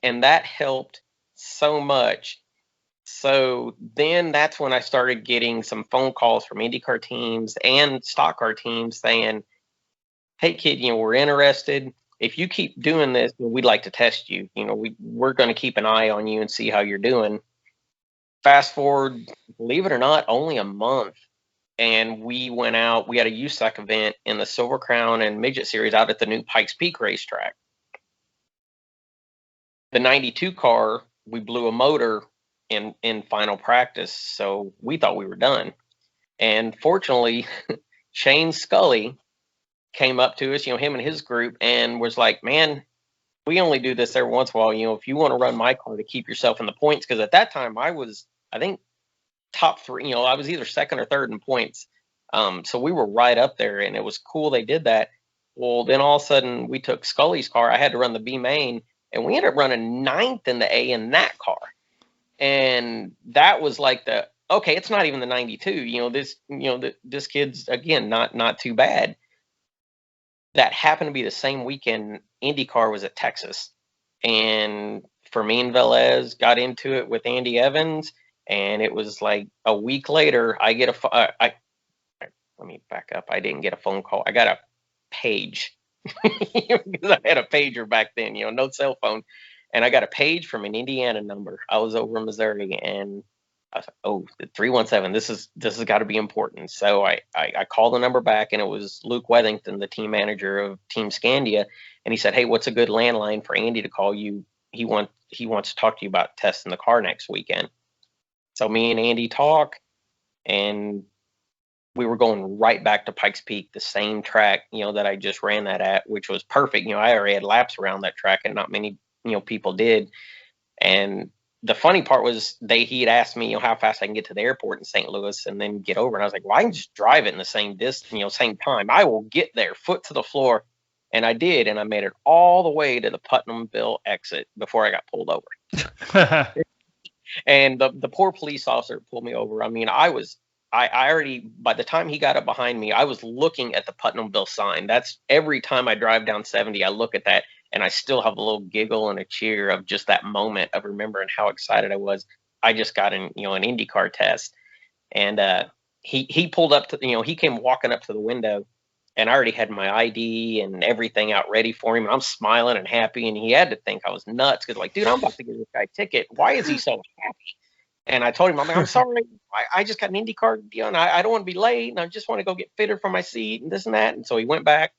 And that helped so much. So then that's when I started getting some phone calls from IndyCar teams and stock car teams saying, hey kid, we're interested. If you keep doing this, we'd like to test you. We're going to keep an eye on you and see how you're doing. Fast forward, believe it or not, only a month. And we went out, we had a USAC event in the Silver Crown and Midget Series out at the new Pikes Peak racetrack. The 92 car, we blew a motor in final practice. So we thought we were done. And fortunately, Shane Scully came up to us, him and his group, and was like, man, we only do this every once in a while. If you want to run my car to keep yourself in the points, because at that time I was, I think, top three, I was either second or third in points. So we were right up there, and it was cool they did that. Well, then all of a sudden we took Scully's car. I had to run the B main, and we ended up running ninth in the A in that car. And that was like okay, it's not even the 92, this kid's, again, not too bad. That happened to be the same weekend IndyCar was at Texas. And Fermin Velez got into it with Andy Evans. And it was like a week later, I get let me back up. I didn't get a phone call. I got a page because I had a pager back then, no cell phone. And I got a page from an Indiana number. I was over in Missouri, and I was like, oh, the 317, this has got to be important. So I called the number back, and it was Luke Wethington, the team manager of Team Scandia. And he said, hey, what's a good landline for Andy to call you? He wants to talk to you about testing the car next weekend. So me and Andy talk, and we were going right back to Pikes Peak, the same track, that I just ran that at, which was perfect. I already had laps around that track, and not many, people did. And the funny part was he had asked me, how fast I can get to the airport in St. Louis and then get over. And I was like, well, I can just drive it in the same distance, same time. I will get there, foot to the floor. And I did. And I made it all the way to the Putnamville exit before I got pulled over. And the poor police officer pulled me over. I mean, I already, by the time he got up behind me, I was looking at the Putnamville sign. That's every time I drive down 70, I look at that. And I still have a little giggle and a cheer of just that moment of remembering how excited I was. I just got an Indy Car Test, and he pulled up to, he came walking up to the window, and I already had my ID and everything out ready for him. And I'm smiling and happy, and he had to think I was nuts because, like, dude, I'm about to get this guy a ticket. Why is he so happy? And I told him, I'm sorry, I just got an Indy Car deal, and I don't want to be late, and I just want to go get fitted for my seat and this and that. And so he went back,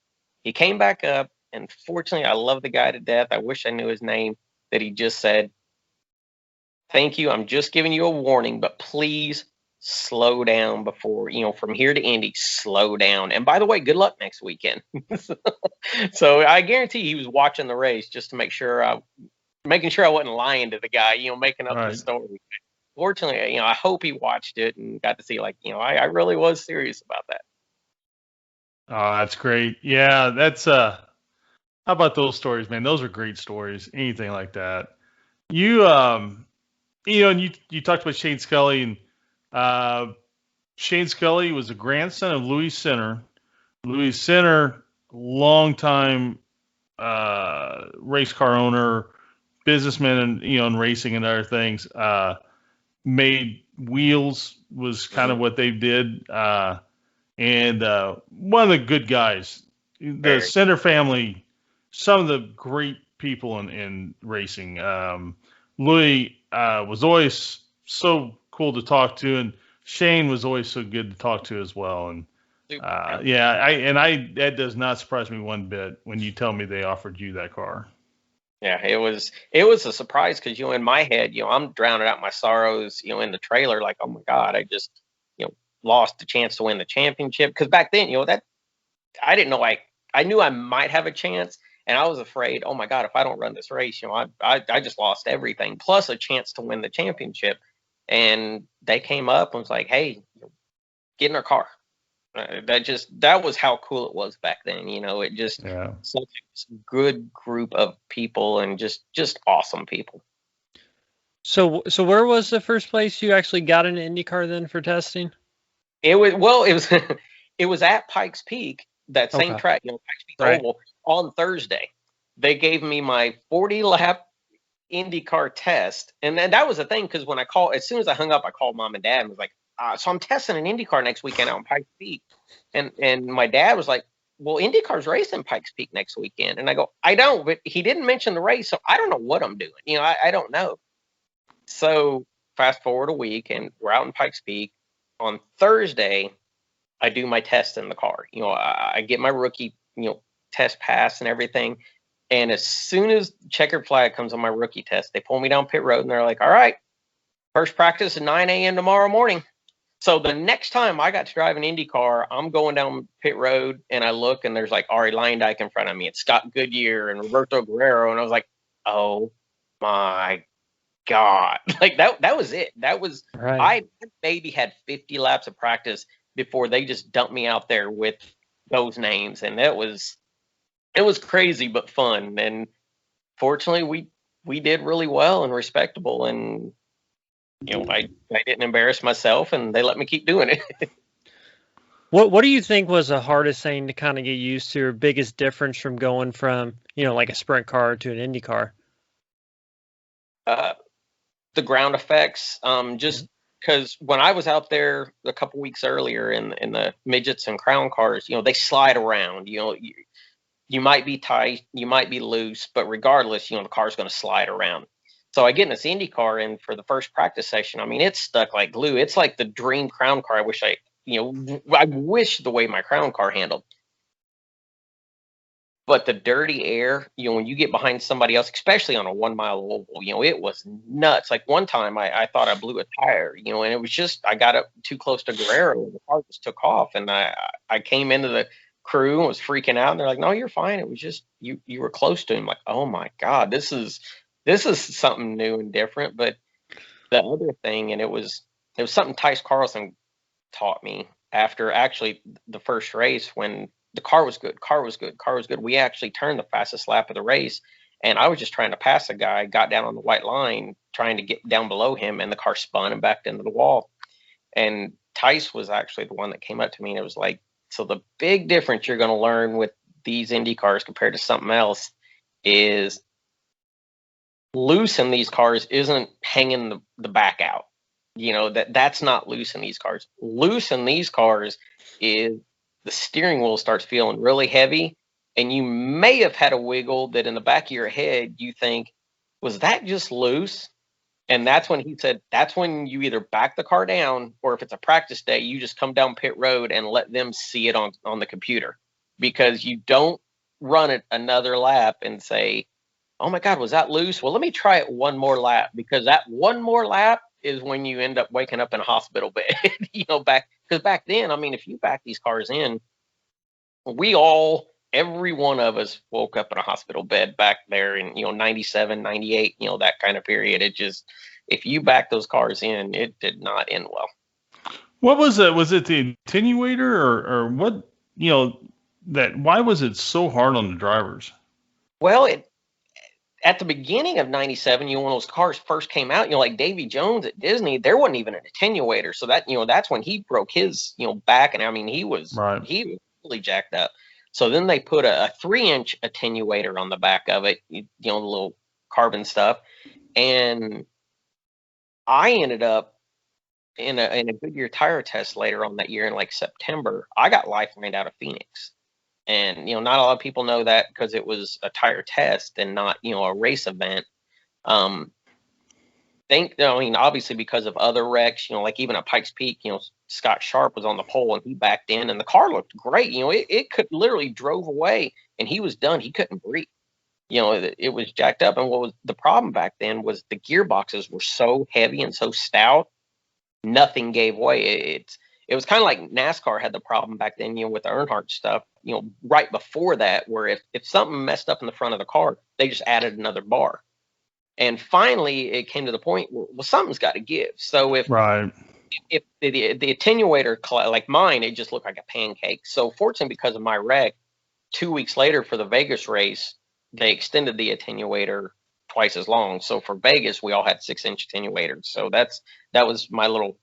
he came back up. And fortunately, I love the guy to death. I wish I knew his name. That he just said, thank you. I'm just giving you a warning, but please slow down before, from here to Indy, slow down. And by the way, good luck next weekend. So I guarantee he was watching the race just to making sure I wasn't lying to the guy, making up the story. Fortunately, I hope he watched it and got to see, I really was serious about that. Oh, that's great. Yeah, that's how about those stories, man? Those are great stories. Anything like that. You, and you talked about Shane Scully, and Shane Scully was a grandson of Louis Sinner. Louis Sinner, longtime race car owner, businessman, and in racing and other things. Made wheels was kind of what they did, and one of the good guys. The Center family, some of the great people in racing. Louis was always so cool to talk to, and Shane was always so good to talk to as well. And that does not surprise me one bit when you tell me they offered you that car. Yeah, it was a surprise because in my head, I'm drowning out my sorrows, in the trailer, like, oh my God, I just, lost the chance to win the championship. Because back then, that I didn't know, I knew I might have a chance, and I was afraid, oh my God, if I don't run this race, I just lost everything, plus a chance to win the championship. And they came up and was like, hey, get in our car. That was how cool it was back then. It just such a good group of people and just awesome people. So where was the first place you actually got an IndyCar then for testing? It was at Pikes Peak, that same track, Pikes Peak Oval, on Thursday. They gave me my 40-lap IndyCar test, and then that was the thing, because when I called, as soon as I hung up, I called Mom and Dad and was like, so I'm testing an IndyCar next weekend out in Pikes Peak. And my dad was like, well, IndyCar's racing Pikes Peak next weekend. And I go, I don't, but he didn't mention the race, so I don't know what I'm doing. I don't know. So fast forward a week, and we're out in Pikes Peak. On Thursday, I do my test in the car. I get my rookie, test pass and everything. And as soon as checkered flag comes on my rookie test, they pull me down pit road, and they're like, all right, first practice at 9 a.m. tomorrow morning. So the next time I got to drive an Indy car, I'm going down pit road, and I look, and there's like Ari Leindijk in front of me, and Scott Goodyear and Roberto Guerrero, and I was like, oh my God. Like that was it. That was I maybe had 50 laps of practice before they just dumped me out there with those names, and it was crazy but fun. And fortunately we did really well and respectable, and I didn't embarrass myself, and they let me keep doing it. What do you think was the hardest thing to kind of get used to, or biggest difference from going from, like a sprint car to an Indy car? The ground effects, just because when I was out there a couple weeks earlier in the midgets and crown cars, they slide around. You might be tight, you might be loose, but regardless, the car's going to slide around. So I get in this Indy car, and for the first practice session, I mean, it's stuck like glue. It's like the dream crown car. I wish the way my crown car handled. But the dirty air, when you get behind somebody else, especially on a 1 mile oval, it was nuts. Like one time I thought I blew a tire, and it was just, I got up too close to Guerrero, and the car just took off. And I came into the crew and was freaking out, and they're like, no, you're fine. It was just, you were close to him. Like, oh my God, this is something new and different. But the other thing, and it was something Tice Carlson taught me after actually the first race, when the car was good. We actually turned the fastest lap of the race, and I was just trying to pass a guy, got down on the white line, trying to get down below him, and the car spun and backed into the wall. And Tice was actually the one that came up to me, and it was like, so the big difference you're going to learn with these Indy cars compared to something else is loose in these cars isn't hanging the back out. That's not loose in these cars. Loose in these cars is the steering wheel starts feeling really heavy, and you may have had a wiggle that in the back of your head you think, was that just loose? And that's when he said, that's when you either back the car down, or if it's a practice day, you just come down pit road and let them see it on the computer, because you don't run it another lap and say, oh my God, was that loose? Well, let me try it one more lap, because that one more lap is when you end up waking up in a hospital bed, because back then, I mean, if you back these cars in, every one of us woke up in a hospital bed back there in, 97, 98, that kind of period. It just, if you back those cars in, it did not end well. What was it? Was it the attenuator or what, why was it so hard on the drivers? Well, at the beginning of 97, when those cars first came out, like Davy Jones at Disney, there wasn't even an attenuator. So that, that's when he broke his, back. And I mean, he was really jacked up. So then they put a 3-inch attenuator on the back of it, the little carbon stuff. And I ended up in a Goodyear tire test later on that year in like September. I got lifelined out of Phoenix. And, not a lot of people know that because it was a tire test and not, a race event. Obviously because of other wrecks, like even at Pikes Peak, Scott Sharp was on the pole and he backed in and the car looked great. It could literally drove away and he was done. He couldn't breathe. It was jacked up. And what was the problem back then was the gearboxes were so heavy and so stout, nothing gave way. It was kind of like NASCAR had the problem back then, with the Earnhardt stuff, right before that, where if something messed up in the front of the car, they just added another bar. And finally, it came to the point where, well, something's got to give. So if the attenuator, like mine, it just looked like a pancake. So fortunately, because of my wreck, 2 weeks later for the Vegas race, they extended the attenuator twice as long. So for Vegas, we all had 6-inch attenuators. So that was my little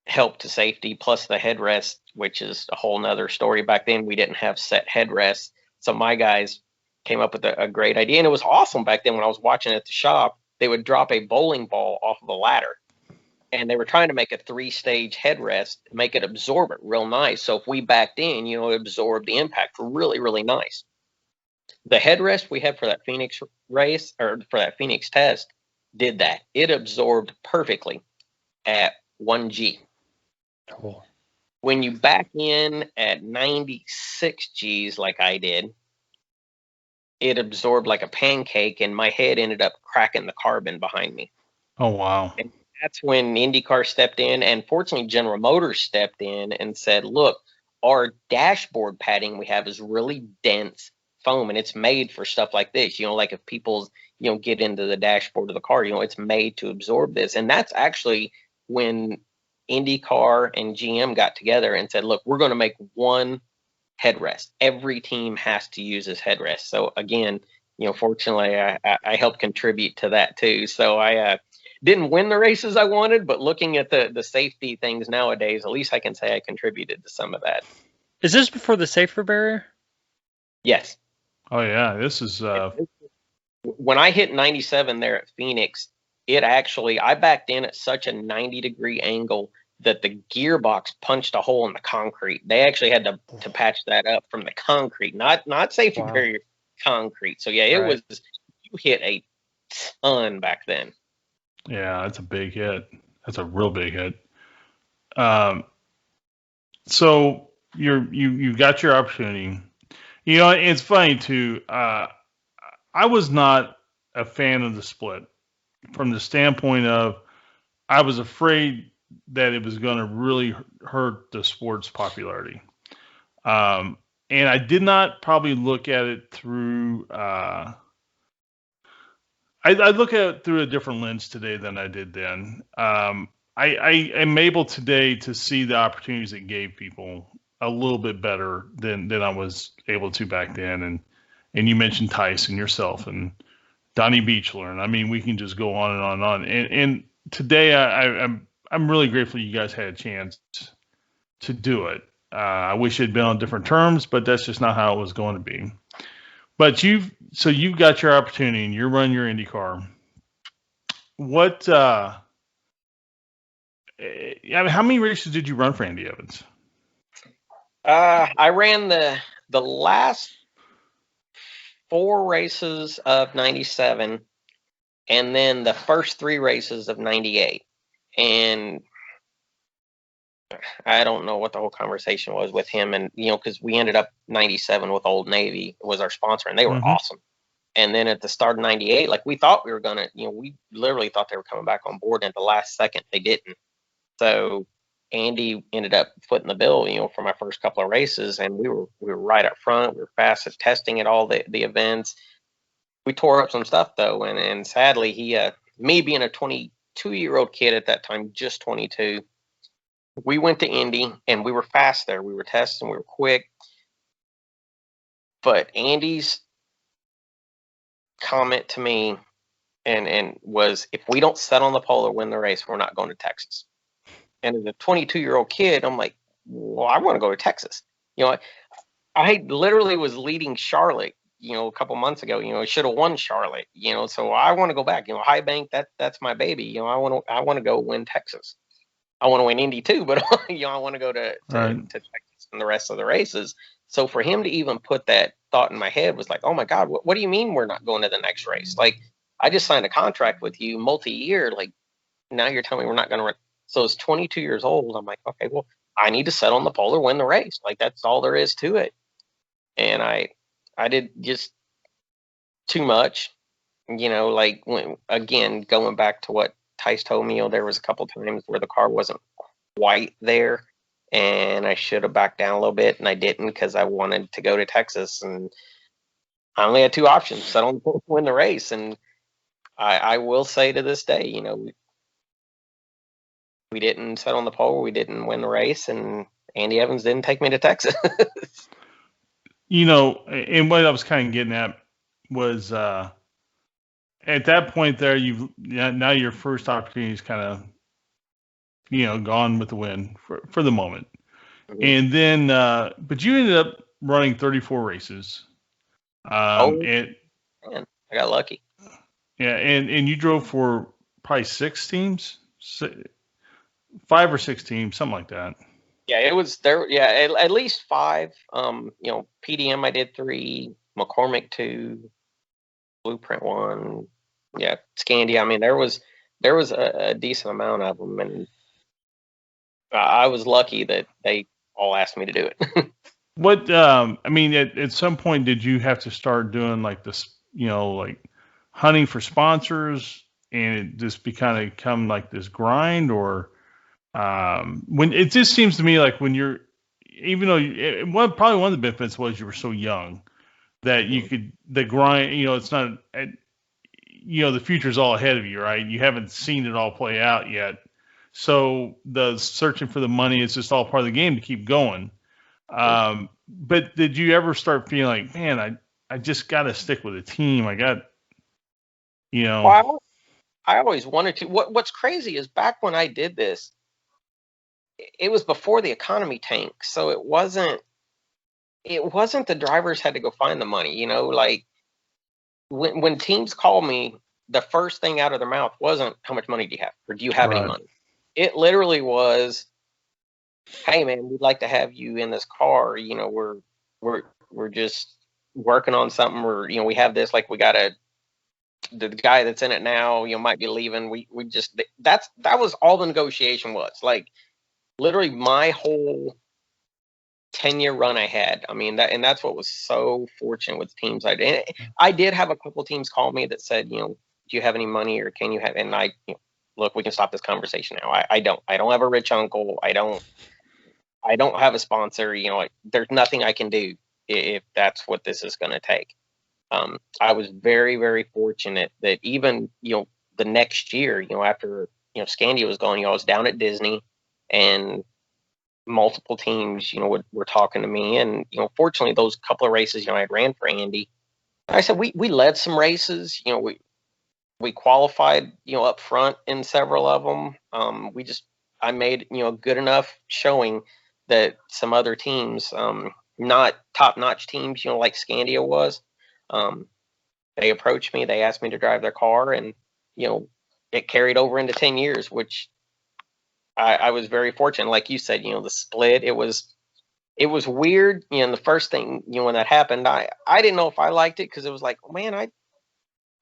help to safety, plus the headrest, which is a whole nother story. Back then, we didn't have set headrests. So my guys came up with a great idea. And it was awesome back then when I was watching at the shop. They would drop a bowling ball off of a ladder. And they were trying to make a 3-stage headrest, make it absorb it real nice. So if we backed in, it absorbed the impact really, really nice. The headrest we had for that Phoenix race, or for that Phoenix test, did that. It absorbed perfectly at 1G. Cool. When you back in at 96 Gs like I did, it absorbed like a pancake, and my head ended up cracking the carbon behind me. Oh, wow. And that's when IndyCar stepped in, and fortunately General Motors stepped in and said, look, our dashboard padding we have is really dense foam, and it's made for stuff like this. Like if people, get into the dashboard of the car, it's made to absorb this. And that's actually when IndyCar and GM got together and said, look, we're going to make one headrest. Every team has to use this headrest. So again, fortunately I helped contribute to that too. So I didn't win the races I wanted, but looking at the safety things nowadays, at least I can say I contributed to some of that. Is this before the safety barrier? Yes. Oh yeah, this is when I hit 97 there at Phoenix, I backed in at such a 90-degree angle that the gearbox punched a hole in the concrete. They actually had to patch that up from the concrete, not safety barrier, concrete. So yeah, it was, you hit a ton back then. Yeah, that's a big hit. That's a real big hit. So you got your opportunity. It's funny too. I was not a fan of the split from the standpoint of I was afraid that it was going to really hurt the sport's popularity. And I did not probably look at it through. I look at it through a different lens today than I did then. I am able today to see the opportunities it gave people a little bit better than I was able to back then. And you mentioned Tyson yourself and Donnie Beachler, and I mean we can just go on and on and on. And today I'm really grateful you guys had a chance to do it. I wish it had been on different terms, but that's just not how it was going to be. But you've got your opportunity and you're running your IndyCar. What? How many races did you run for Andy Evans? I ran the last 4 races of 97, and then the first 3 races of 98. And I don't know what the whole conversation was with him, and because we ended up 97 with Old Navy was our sponsor, and they were awesome. And then at the start of 98, like we thought we were gonna, we literally thought they were coming back on board, and at the last second they didn't. So Andy ended up footing the bill, for my first couple of races, and we were right up front. We were fast at testing at all the events. We tore up some stuff though, and sadly he, me being a 22-year-old kid at that time, just 22, we went to Indy and we were fast there. We were testing, we were quick. But Andy's comment to me and was, if we don't set on the pole or win the race, we're not going to Texas. And as a 22-year-old kid, I'm like, well, I want to go to Texas. I literally was leading Charlotte, a couple months ago. I should have won Charlotte. So I want to go back. High Bank, that's my baby. I want to go win Texas. I want to win Indy too, but I want to go to Texas and the rest of the races. So for him to even put that thought in my head was like, oh my God, what do you mean we're not going to the next race? Like, I just signed a contract with you multi-year. Like, now you're telling me we're not going to run. So it's 22 years old. I'm like, okay, well, I need to set on the pole or win the race. Like, that's all there is to it. And I did just too much, like again, going back to what Tice told me, there was a couple times where the car wasn't quite there and I should have backed down a little bit, and I didn't because I wanted to go to Texas, and I only had two options: settle on the pole, win the race. And I will say to this day, we didn't settle on the pole, we didn't win the race, and Andy Evans didn't take me to Texas. And what I was kind of getting at was at that point there, now your first opportunity is kind of gone with the win for the moment. Mm-hmm. And then but you ended up running 34 races. Man, I got lucky. Yeah, and you drove for probably 6 teams, 5 or 6 teams, something like that. Yeah, it was there. Yeah, at least 5. PDM I did 3, McCormick 2, Blueprint 1. Yeah, Scandia. I mean, there was a decent amount of them, and I was lucky that they all asked me to do it. What I mean, at some point, did you have to start doing like this? Like hunting for sponsors, and it just become like this grind, or when it just seems to me like when you're, even though probably one of the benefits was you were so young that you could, the grind, it's not, the future's all ahead of you, right? You haven't seen it all play out yet. So the searching for the money is just all part of the game to keep going. But did you ever start feeling like, man, I just got to stick with a team. I got, Well, I always wanted to. What's crazy is back when I did this, it was before the economy tanked, so it wasn't the drivers had to go find the money. Like when teams call me, the first thing out of their mouth wasn't how much money do you have or do you have any money. It literally was, hey man, we'd like to have you in this car. We're just working on something, or we have this, like we got the guy that's in it now, might be leaving. We just that was all the negotiation was. Like literally my whole 10-year run I had. I mean, that's what was so fortunate with teams I did. I did have a couple teams call me that said, do you have any money, or can you have? And I, look, we can stop this conversation now. I don't have a rich uncle. I don't have a sponsor. There's nothing I can do if that's what this is going to take. I was very, very fortunate that even, the next year, after, Scandia was gone, I was down at Disney, and multiple teams, were talking to me. And, fortunately, those couple of races, I had ran for Andy. I said, we led some races, we qualified, up front in several of them. I made, good enough showing that some other teams, not top-notch teams, like Scandia was, they approached me, they asked me to drive their car, and, it carried over into 10 years, which I was very fortunate. Like you said, the split, it was weird. The first thing, when that happened, I didn't know if I liked it, because it was like, oh man,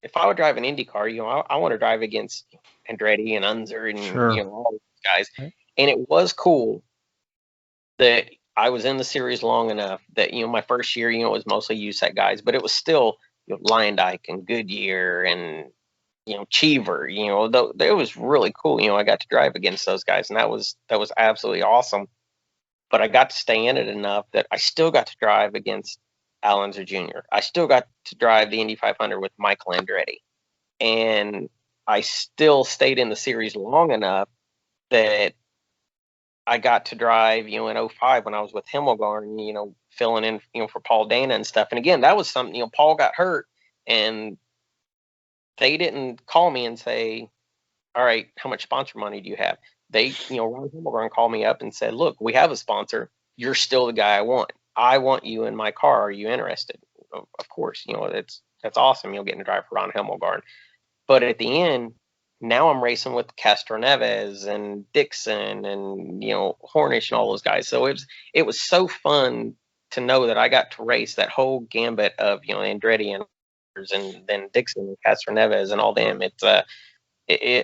if I would drive an Indy car, I want to drive against Andretti and Unzer and sure. All these guys. And it was cool that I was in the series long enough that my first year, it was mostly USAC guys, but it was still Lyondike and Goodyear and Cheever. It was really cool. I got to drive against those guys, and that was absolutely awesome. But I got to stay in it enough that I still got to drive against Al Unser Jr. I still got to drive the Indy 500 with Michael Andretti, and I still stayed in the series long enough that I got to drive, in 2005 when I was with Himmelgarn, filling in, for Paul Dana and stuff. And again, that was something, Paul got hurt, and they didn't call me and say, all right, how much sponsor money do you have? They, Ron Himmelgarn called me up and said, look, we have a sponsor. You're still the guy I want. I want you in my car. Are you interested? Of course, that's awesome. You'll get to drive for Ron Hemmelgarn. But at the end, now I'm racing with Castro Neves and Dixon and Hornish and all those guys. So it was so fun to know that I got to race that whole gambit of Andretti and then Dixon and Castro Neves and all them.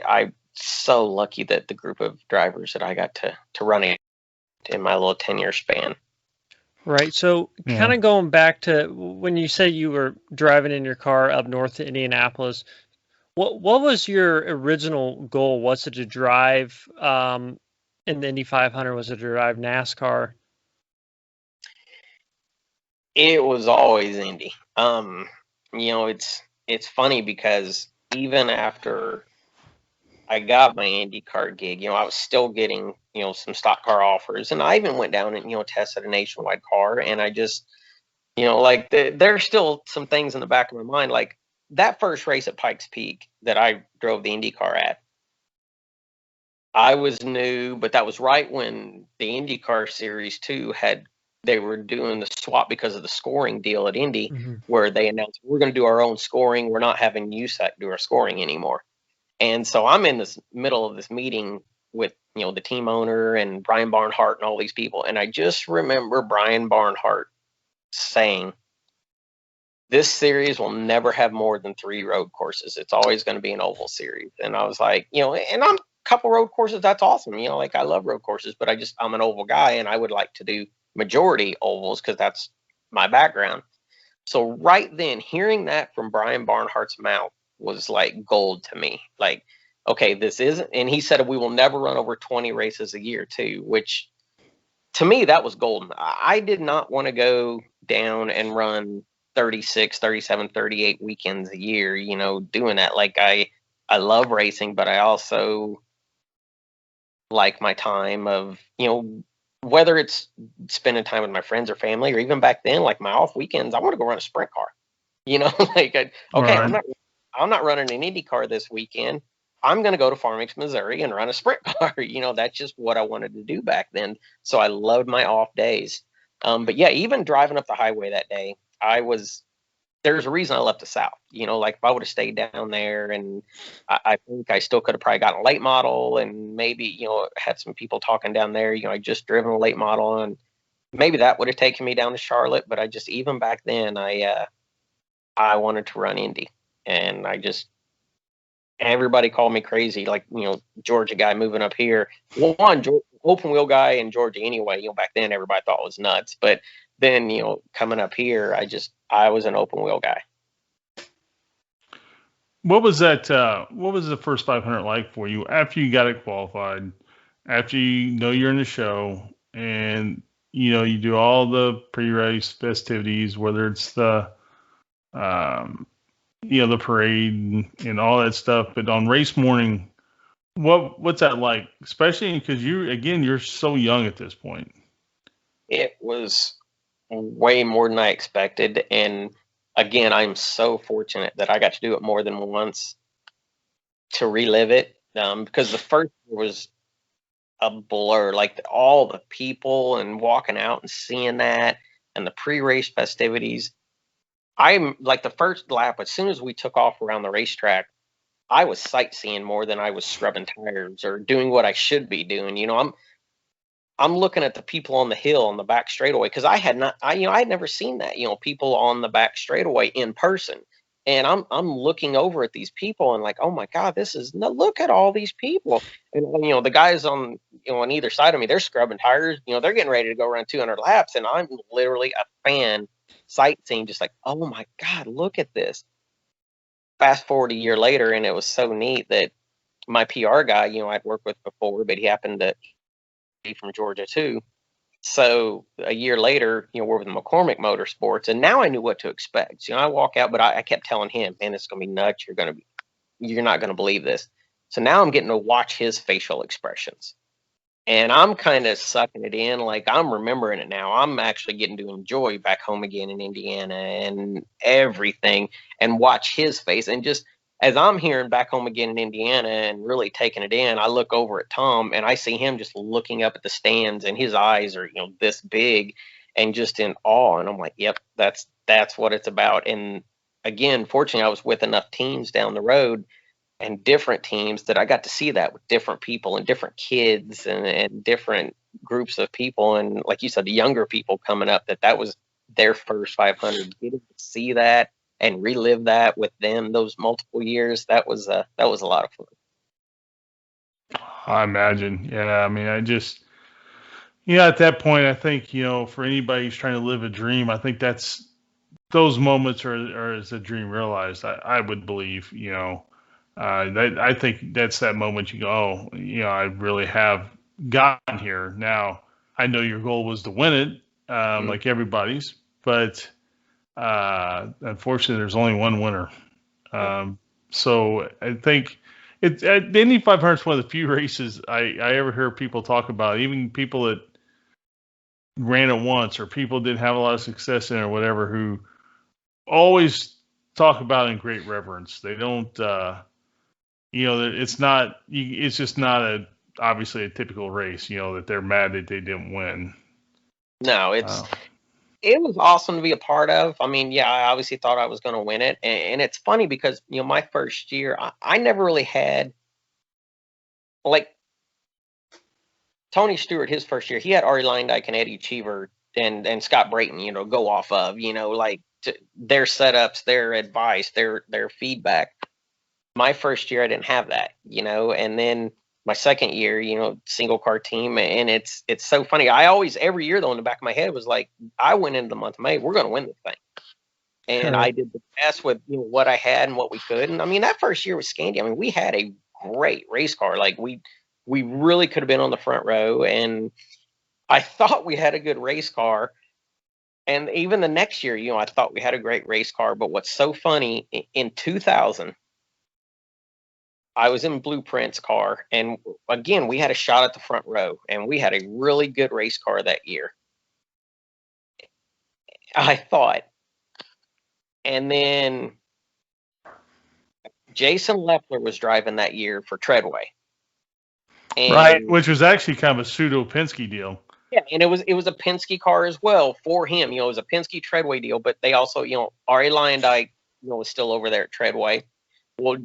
I'm so lucky that the group of drivers that I got to run in my little 10-year span. Right. So kind of going back to when you said you were driving in your car up north to Indianapolis, what was your original goal? Was it to drive in the Indy 500? Was it to drive NASCAR? It was always Indy. It's funny because even after I got my IndyCar gig, I was still getting, some stock car offers. And I even went down and, tested a nationwide car. And I just, there's still some things in the back of my mind. Like that first race at Pikes Peak that I drove the IndyCar at, I was new, but that was right when the IndyCar Series 2 they were doing the swap because of the scoring deal at Indy, where they announced, we're going to do our own scoring. We're not having USAC do our scoring anymore. And so I'm in this middle of this meeting with, the team owner and Brian Barnhart and all these people. And I just remember Brian Barnhart saying, this series will never have more than 3 road courses. It's always going to be an oval series. And I was like, and I'm a couple road courses. That's awesome. I love road courses, but I'm an oval guy and I would like to do majority ovals because that's my background. So right then, hearing that from Brian Barnhart's mouth was like gold to me. Like, okay, this isn't, and he said we will never run over 20 races a year too, which to me, that was golden. I did not want to go down and run 36, 37, 38 weekends a year, doing that. Like I love racing, but I also like my time of, whether it's spending time with my friends or family, or even back then, like my off weekends, I want to go run a sprint car, okay, right. I'm not running an Indy car this weekend. I'm going to go to Farmington, Missouri and run a sprint car. That's just what I wanted to do back then. So I loved my off days. But yeah, even driving up the highway that day, there's a reason I left the South, like if I would have stayed down there, and I think I still could have probably gotten a late model and maybe, had some people talking down there, I just driven a late model, and maybe that would have taken me down to Charlotte. But even back then, I wanted to run Indy, and everybody called me crazy. Like, Georgia guy moving up here, open wheel guy in Georgia anyway, back then everybody thought it was nuts. But then, coming up here, I was an open wheel guy. What was that? What was the first 500 like for you after you got it qualified, after you're in the show, and you do all the pre-race festivities, whether it's the the parade and all that stuff, but on race morning, what's that like? Especially because you're so young at this point. It was way more than I expected, and again, I'm so fortunate that I got to do it more than once to relive it, because the first was a blur, like all the people and walking out and seeing that and the pre-race festivities. I'm like the first lap, as soon as we took off around the racetrack, I was sightseeing more than I was scrubbing tires or doing what I should be doing. I'm looking at the people on the hill on the back straightaway, because I had never seen that, people on the back straightaway in person. And I'm looking over at these people and like, oh my God, look at all these people. And the guys on either side of me, they're scrubbing tires, they're getting ready to go around 200 laps, and I'm literally a fan sightseeing, just like, oh my God, look at this. Fast forward a year later, and it was so neat that my PR guy, I'd worked with before, but he happened to be from Georgia too. So a year later, we're with McCormick Motorsports, and now I knew what to expect. I walk out, but I kept telling him, man, it's going to be nuts. You're not going to believe this. So now I'm getting to watch his facial expressions, and I'm kind of sucking it in. Like, I'm remembering it now. I'm actually getting to enjoy back home again in Indiana and everything, and watch his face. And just as I'm hearing back home again in Indiana and really taking it in, I look over at Tom and I see him just looking up at the stands, and his eyes are, this big. and just in awe. And I'm like, yep, that's what it's about. And again, fortunately, I was with enough teams down the road and different teams that I got to see that with different people and different kids and different groups of people. And like you said, the younger people coming up, that was their first 500. Getting to see that and relive that with them those multiple years, that was a lot of fun. I imagine. Yeah. I mean, at that point, I think, for anybody who's trying to live a dream, I think those moments are as a dream realized. I would believe, I think that's that moment you go, oh, I really have gotten here. Now, I know your goal was to win it, like everybody's, but unfortunately, there's only one winner. So I think the Indy 500 is one of the few races I ever hear people talk about, even people that ran it once or people didn't have a lot of success in it or whatever, who always talk about it in great reverence. They don't, it's just not obviously a typical race, that they're mad that they didn't win. No, it was awesome to be a part of. I mean, yeah, I obviously thought I was going to win it. And it's funny because, my first year, I never really had, like, Tony Stewart, his first year, he had Ari Leindijk and Eddie Cheever and Scott Brayton, go off of, like their setups, their advice, their feedback. My first year, I didn't have that, and then my second year, single car team. And it's so funny. I always, every year though, in the back of my head was like, I went into the month of May, we're going to win this thing. And I did the best with what I had and what we could. And I mean, that first year with Scandi, I mean, we had a great race car. Like we really could have been on the front row, and I thought we had a good race car. And even the next year, I thought we had a great race car. But what's so funny, in 2000, I was in Blueprint's car, and again, we had a shot at the front row, and we had a really good race car that year, I thought. And then Jason Leffler was driving that year for Treadway. And, right, which was actually kind of a pseudo Penske deal. Yeah, and it was a Penske car as well for him. It was a Penske Treadway deal, but they also, Ari Leindijk, was still over there at Treadway. Well,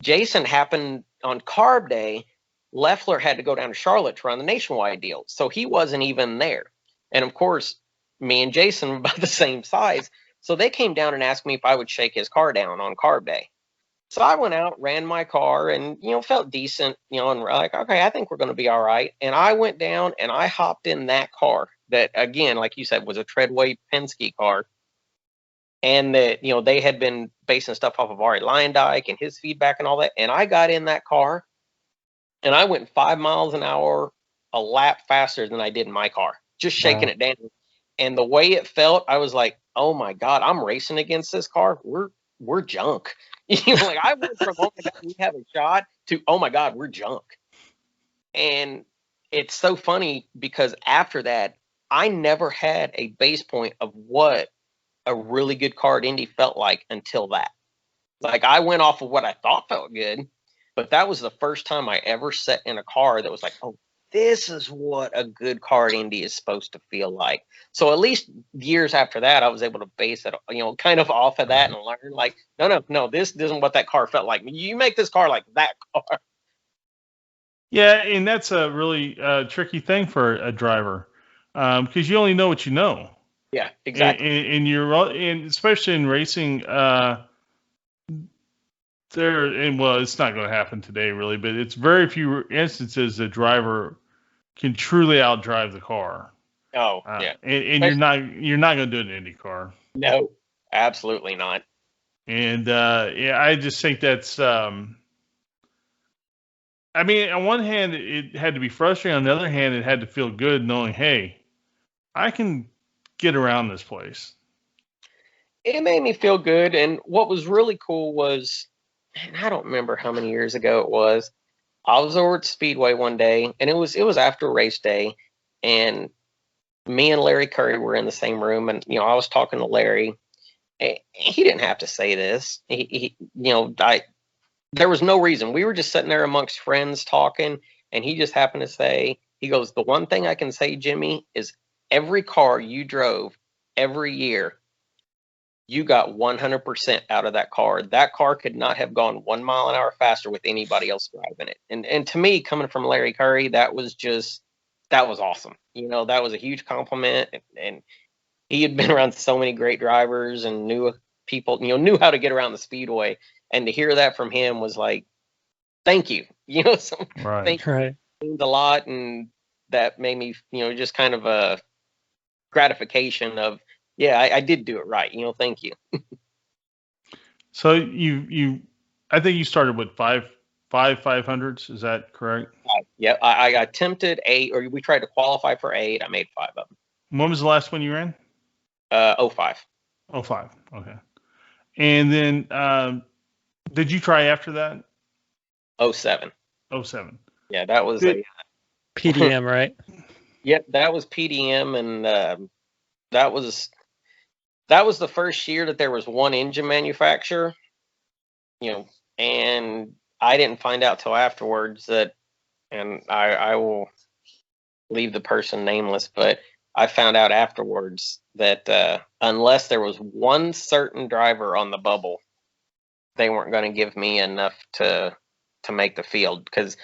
Jason happened on Carb Day. Leffler had to go down to Charlotte to run the nationwide deal, so he wasn't even there. And of course, me and Jason were about the same size, so they came down and asked me if I would shake his car down on Carb Day. So I went out, ran my car, and felt decent, and we're like, okay, I think we're going to be all right. And I went down and I hopped in that car that, again, like you said, was a Treadway Penske car. And that, they had been basing stuff off of Ari Leindijk and his feedback and all that. And I got in that car and I went 5 miles an hour, a lap faster than I did in my car, just shaking it down. And the way it felt, I was like, oh my God, I'm racing against this car. We're junk. Like I went from, oh my God, we have a shot to, oh my God, we're junk. And it's so funny because after that, I never had a base point of what a really good car at Indy felt like until that. Like I went off of what I thought felt good, but that was the first time I ever sat in a car that was like, oh, this is what a good car at Indy is supposed to feel like. So at least years after that, I was able to base it, kind of off of that and learn like, no, this isn't what that car felt like. You make this car like that car. Yeah, and that's a really tricky thing for a driver because you only know what you know. Yeah, exactly. And especially in racing, it's not going to happen today, really. But it's very few instances the driver can truly outdrive the car. Oh, yeah. And you're not going to do it in IndyCar. No, absolutely not. And I just think that's. I mean, on one hand, it had to be frustrating. On the other hand, it had to feel good knowing, hey, I can get around this place. It made me feel good. And what was really cool was, and I don't remember how many years ago it was, I was over at Speedway one day, and it was after race day, and me and Larry Curry were in the same room, and I was talking to Larry. He didn't have to say this. There was no reason. We were just sitting there amongst friends talking, and he just happened to say, he goes, the one thing I can say, Jimmy, is every car you drove every year, you got 100% out of that car. That car could not have gone 1 mile an hour faster with anybody else driving it. And to me, coming from Larry Curry, that was awesome. That was a huge compliment. And he had been around so many great drivers and knew people, knew how to get around the speedway. And to hear that from him was like, thank you. Thank you means a lot. And that made me, just kind of a gratification of, yeah, I did do it right. Thank you. So I think you started with five 500s. Is that correct? Yeah, I attempted 8, or we tried to qualify for 8. I made 5 of them. When was the last one you ran? 05. 05. Okay. And then did you try after that? 07. 07. Yeah, that was PDM, right? Yep, that was PDM, and that was the first year that there was one engine manufacturer. And I didn't find out till afterwards that, and I will leave the person nameless, but I found out afterwards that unless there was one certain driver on the bubble, they weren't going to give me enough to make the field, because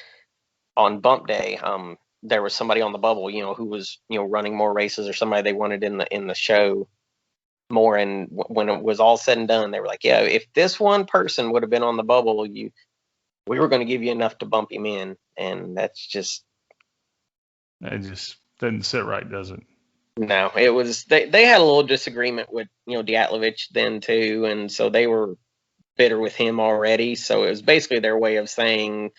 on bump day, there was somebody on the bubble, who was, running more races, or somebody they wanted in the show more. And when it was all said and done, they were like, yeah, if this one person would have been on the bubble, we were going to give you enough to bump him in. And that's just, it just doesn't sit right, does it? No, it was, they had a little disagreement with, Diatlovich then too. And so they were bitter with him already. So it was basically their way of saying,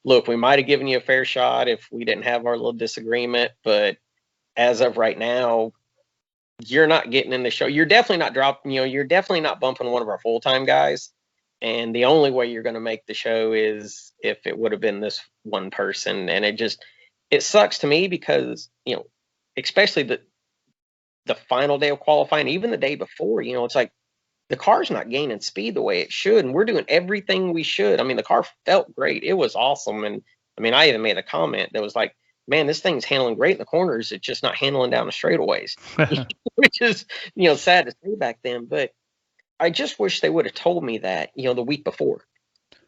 look, we might have given you a fair shot if we didn't have our little disagreement, but as of right now, you're not getting in the show. You're definitely not dropping, you're definitely not bumping one of our full-time guys. And the only way you're going to make the show is if it would have been this one person. And it sucks to me because, especially the final day of qualifying, even the day before, it's like the car's not gaining speed the way it should. And we're doing everything we should. I mean, the car felt great. It was awesome. And I mean, I even made a comment that was like, man, this thing's handling great in the corners. It's just not handling down the straightaways, which is, sad to say back then. But I just wish they would have told me that, the week before.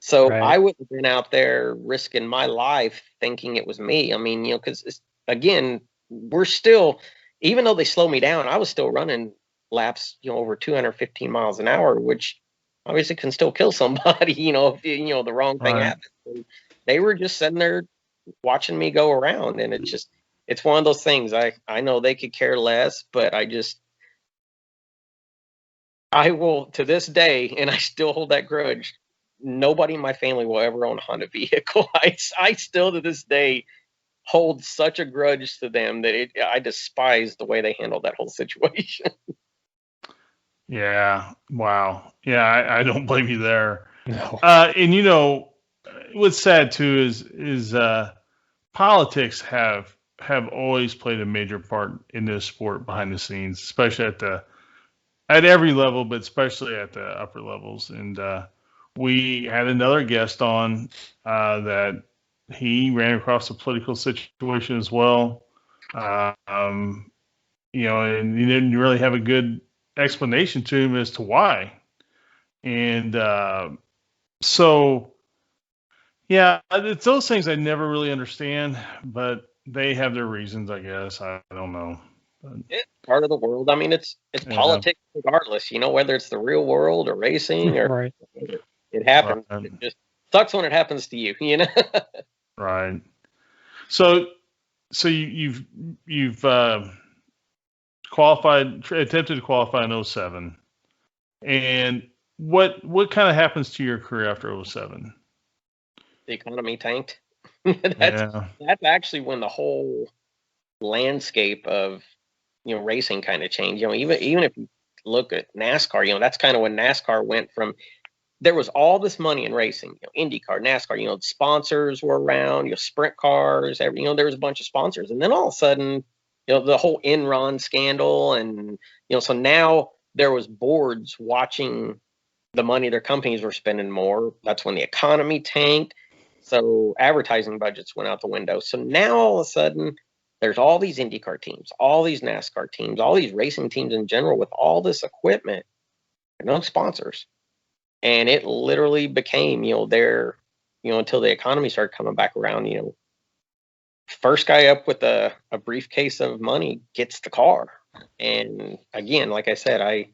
So I wouldn't have been out there risking my life thinking it was me. I mean, because again, we're still, even though they slowed me down, I was still running laps, over 215 miles an hour, which obviously can still kill somebody, if the wrong thing happens. And they were just sitting there watching me go around, and it's one of those things. I know they could care less, but I will, to this day, and I still hold that grudge, nobody in my family will ever own a Honda vehicle. I still to this day hold such a grudge to them that I despise the way they handled that whole situation. Yeah. Wow. Yeah, I don't blame you there. No. And what's sad too is politics have always played a major part in this sport behind the scenes, especially at every level, but especially at the upper levels. And we had another guest on that he ran across a political situation as well. And he didn't really have a good explanation to him as to why. And so, yeah, it's those things I never really understand, but they have their reasons, I guess. I don't know. It's part of the world. I mean, it's politics regardless, whether it's the real world or racing or it happens. Right. It just sucks when it happens to you, Right. So you've attempted to qualify in 07. And what kind of happens to your career after 07? The economy tanked. That's actually when the whole landscape of racing kind of changed. Even if you look at NASCAR, that's kind of when NASCAR went from, there was all this money in racing, IndyCar, NASCAR, sponsors were around, sprint cars, there was a bunch of sponsors. And then all of a sudden, the whole Enron scandal. And, so now there was boards watching the money their companies were spending more. That's when the economy tanked. So advertising budgets went out the window. So now all of a sudden there's all these IndyCar teams, all these NASCAR teams, all these racing teams in general with all this equipment, no sponsors. And it literally became, until the economy started coming back around, first guy up with a briefcase of money gets the car. And again, like I said,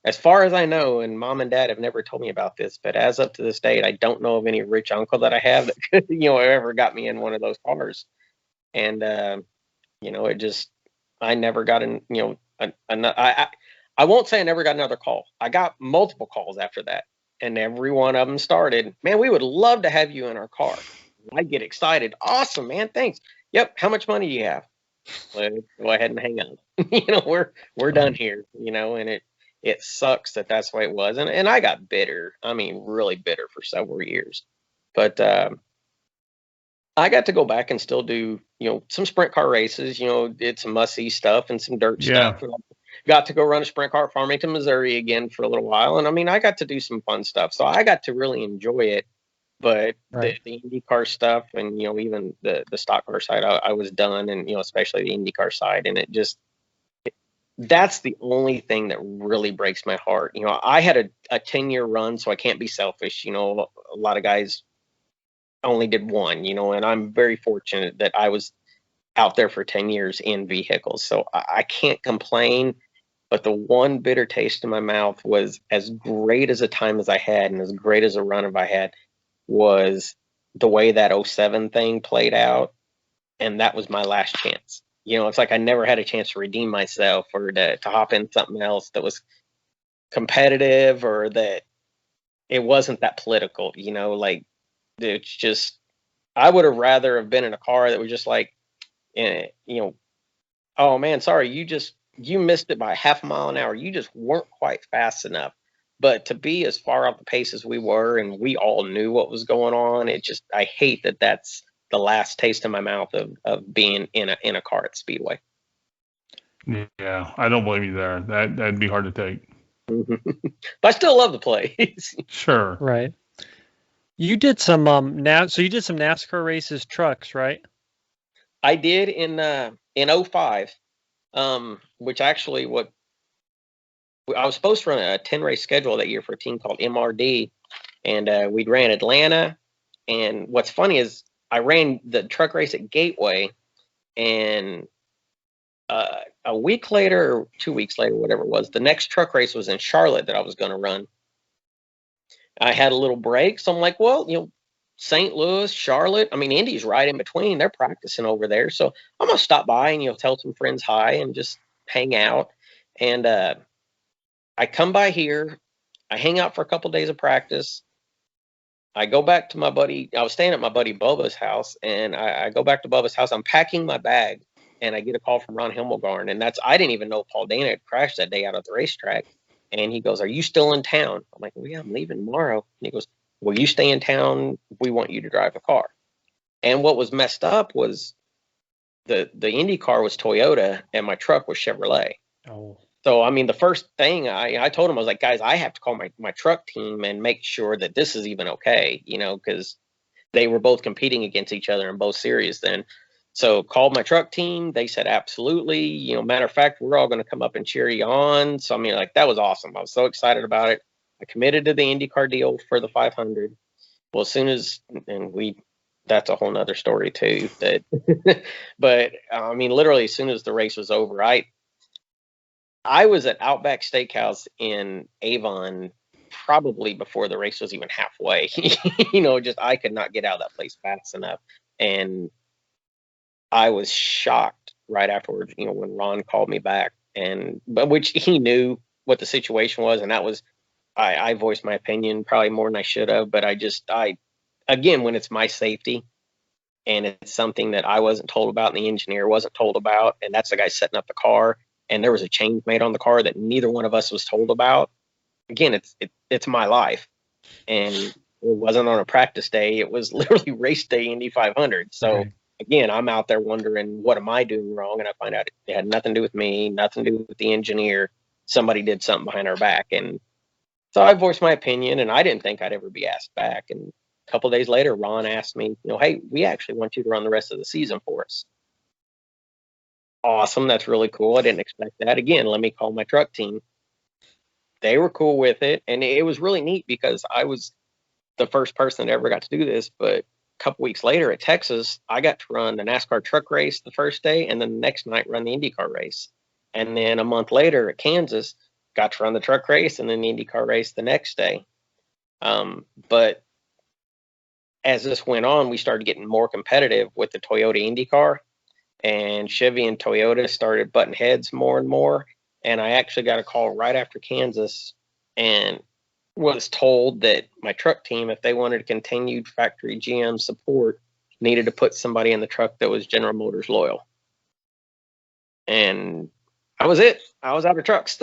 as far as I know, and mom and dad have never told me about this, but as up to this date, I don't know of any rich uncle that I have that could, ever got me in one of those cars. And, it just, I never got in, I won't say I never got another call. I got multiple calls after that. And every one of them started, man, we would love to have you in our car. I get excited. Awesome, man. Thanks. Yep. How much money do you have? Well, go ahead and hang up. We're done here, and it sucks that that's the way it was. And I got bitter. I mean, really bitter for several years. But I got to go back and still do, some sprint car races, did some must-see stuff and some dirt stuff. Got to go run a sprint car at Farmington, Missouri again for a little while. And I mean, I got to do some fun stuff. So I got to really enjoy it. But the IndyCar stuff and, even the stock car side, I was done. And, especially the IndyCar side. And that's the only thing that really breaks my heart. I had a 10-year run, so I can't be selfish. A lot of guys only did one, and I'm very fortunate that I was out there for 10 years in vehicles. So I can't complain. But the one bitter taste in my mouth was, as great as a time as I had and as great as a run as I had, was the way that 07 thing played out. And that was my last chance. It's like I never had a chance to redeem myself or to hop in something else that was competitive or that it wasn't that political, like it's just, I would have rather have been in a car that was just like, oh man, sorry, you missed it by half a mile an hour. You just weren't quite fast enough. But to be as far off the pace as we were, and we all knew what was going on, I hate that that's the last taste in my mouth of being in a car at Speedway. Yeah, I don't blame you there. That'd be hard to take. But I still love the place. Sure. Right. You did some so you did some NASCAR races, trucks, right? I did in 05, which actually I was supposed to run a 10-race schedule that year for a team called MRD, and we ran Atlanta. And what's funny is I ran the truck race at Gateway, and a week later, or 2 weeks later, whatever it was, the next truck race was in Charlotte that I was going to run. I had a little break, so I'm like, well, St. Louis, Charlotte, I mean, Indy's right in between. They're practicing over there. So I'm going to stop by and, tell some friends hi and just hang out. And I come by here. I hang out for a couple days of practice. I go back to my buddy. I was staying at my buddy Bubba's house, and I go back to Bubba's house. I'm packing my bag, and I get a call from Ron Himmelgarn. And I didn't even know Paul Dana had crashed that day out at the racetrack. And he goes, "Are you still in town?" I'm like, "Well, yeah, I'm leaving tomorrow." And he goes, "Well, you stay in town. We want you to drive a car." And what was messed up was the Indy car was Toyota and my truck was Chevrolet. Oh. So, I mean, the first thing I told him, I was like, "Guys, I have to call my truck team and make sure that this is even okay," because they were both competing against each other in both series then. So called my truck team. They said, absolutely. Matter of fact, we're all going to come up and cheer you on. So, I mean, like, that was awesome. I was so excited about it. I committed to the IndyCar deal for the 500. Well, as soon as, that's a whole nother story too. But I mean, literally, as soon as the race was over, I was at Outback Steakhouse in Avon probably before the race was even halfway. I could not get out of that place fast enough. And I was shocked right afterwards, when Ron called me back, but which he knew what the situation was. And that was, I voiced my opinion probably more than I should have, but again, when it's my safety and it's something that I wasn't told about and the engineer wasn't told about, and that's the guy setting up the car, and there was a change made on the car that neither one of us was told about. Again, it's my life. And it wasn't on a practice day. It was literally race day Indy 500. So okay. Again, I'm out there wondering, what am I doing wrong? And I find out it had nothing to do with me, nothing to do with the engineer. Somebody did something behind our back. And so I voiced my opinion, and I didn't think I'd ever be asked back. And a couple of days later, Ron asked me, "Hey, we actually want you to run the rest of the season for us." awesome. That's really cool. I didn't expect that. Again, let me call my truck team. They were cool with it. And it was really neat because I was the first person that ever got to do this. But a couple weeks later at Texas, I got to run the NASCAR truck race the first day, and then the next night run the IndyCar race. And then a month later at Kansas, got to run the truck race and then the IndyCar race the next day. But as this went on, we started getting more competitive with the Toyota IndyCar, and Chevy and Toyota started butting heads more and more. And I actually got a call right after Kansas and was told that my truck team, if they wanted continued factory GM support, needed to put somebody in the truck that was General Motors loyal. And I was it. I was out of trucks.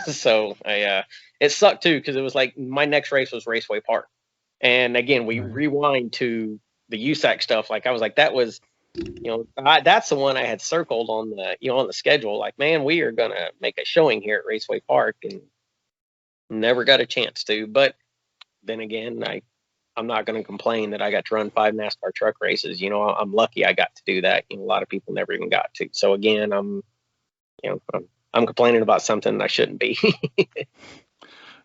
So it sucked too, because it was like my next race was Raceway Park. And again, we rewind to the USAC stuff. Like I was like, that was, that's the one I had circled on the, on the schedule. Like, man, we are going to make a showing here at Raceway Park, and never got a chance to. But then again, I'm not going to complain that I got to run 5 NASCAR truck races. I'm lucky I got to do that. A lot of people never even got to. So again, I'm complaining about something I shouldn't be.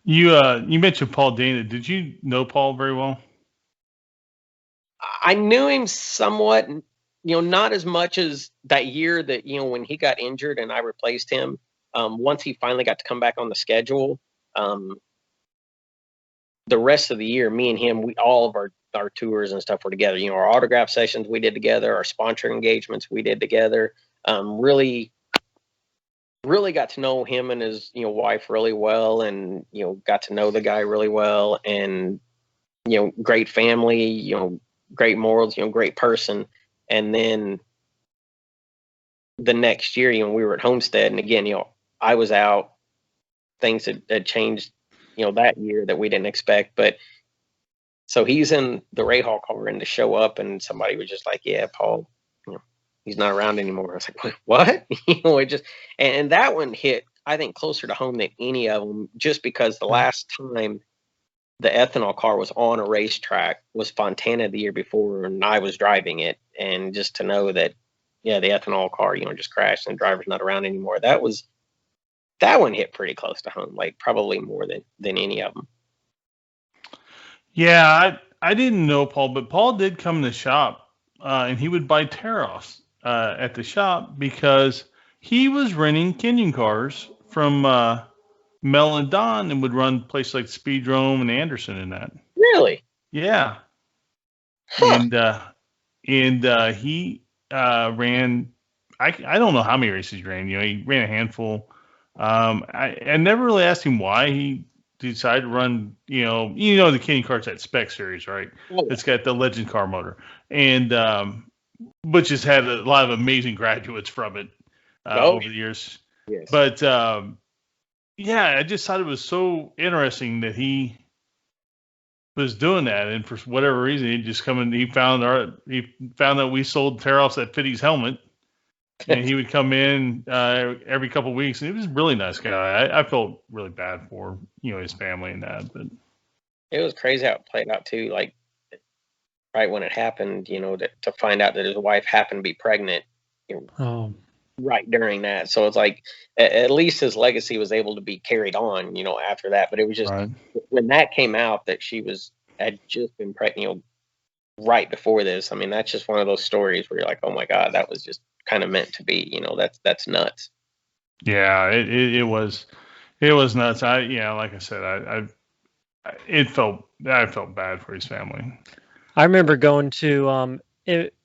You mentioned Paul Dana. Did you know Paul very well? I knew him somewhat, not as much as that year that, when he got injured and I replaced him. Once he finally got to come back on the schedule, the rest of the year, me and him, all of our tours and stuff were together. Our autograph sessions we did together, our sponsor engagements we did together. Really got to know him and his wife really well, and got to know the guy really well, and great family, great morals, great person. And then the next year, we were at Homestead, and again, I was out. Things had changed, that year that we didn't expect. But so he's in the Rahal car, and to show up, and somebody was just like, "Yeah, Paul, he's not around anymore." I was like, "What?" It just, and that one hit, I think, closer to home than any of them, just because the last time the ethanol car was on a racetrack was Fontana the year before, and I was driving it. And just to know that, the ethanol car, just crashed and the driver's not around anymore, that one hit pretty close to home, like probably more than any of them. Yeah, I didn't know Paul, but Paul did come in the shop, and he would buy tear-offs at the shop because he was renting Kenyon cars from Mel and Don, and would run places like Speedrome and Anderson and that. Really? Yeah. Huh. And he ran, I don't know how many races he ran. He ran a handful. I never really asked him why he decided to run, the Kenny Cart's that spec series, right? Oh. It's got the legend car motor, and which has had a lot of amazing graduates from it over the years. Yes. But I just thought it was so interesting that he was doing that, and for whatever reason, he just come in. He found that we sold tear-offs that fit his helmet. And he would come in every couple of weeks, and he was a really nice guy. I felt really bad for his family and that, but it was crazy how it played out too. Like right when it happened, to find out that his wife happened to be pregnant, right during that. So it's like at least his legacy was able to be carried on, after that. But it was just when that came out that she had just been pregnant, right before this. I mean, that's just one of those stories where you're like, oh my God, that was just kind of meant to be. That's nuts. Yeah, it was nuts. Like I said, I felt bad for his family. I remember going to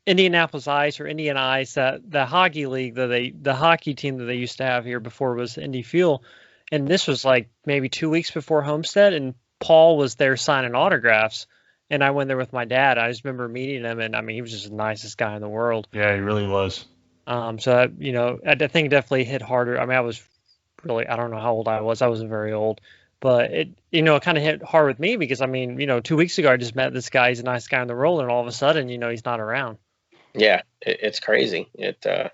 Indianapolis Ice or Indian Ice, the hockey league the hockey team that they used to have here before it was Indy Fuel, and this was like maybe 2 weeks before Homestead, and Paul was there signing autographs. And I went there with my dad. I just remember meeting him, and I mean, he was just the nicest guy in the world. Yeah, he really was. So I think it definitely hit harder. I mean, I don't know how old I was. I wasn't very old, but it kind of hit hard with me because I mean, 2 weeks ago I just met this guy. He's a nice guy in the world, and all of a sudden, he's not around. Yeah, it's crazy. Racing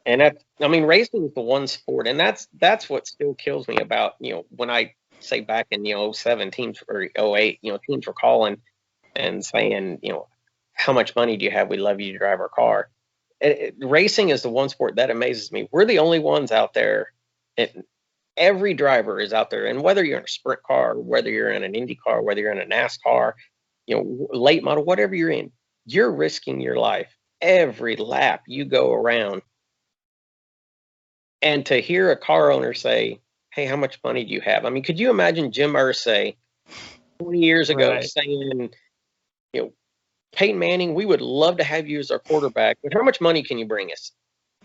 is the one sport, and that's what still kills me about when I say back in 07 teams or 08, teams were calling and saying, how much money do you have? We'd love you to drive our car. racing is the one sport that amazes me. We're the only ones out there. Every driver is out there, and whether you're in a sprint car, whether you're in an Indy car, whether you're in a NASCAR, late model, whatever you're in, you're risking your life every lap you go around. And to hear a car owner say, "Hey, how much money do you have?" I mean, could you imagine Jim Irsay 20 years ago saying, Peyton Manning, we would love to have you as our quarterback, but how much money can you bring us?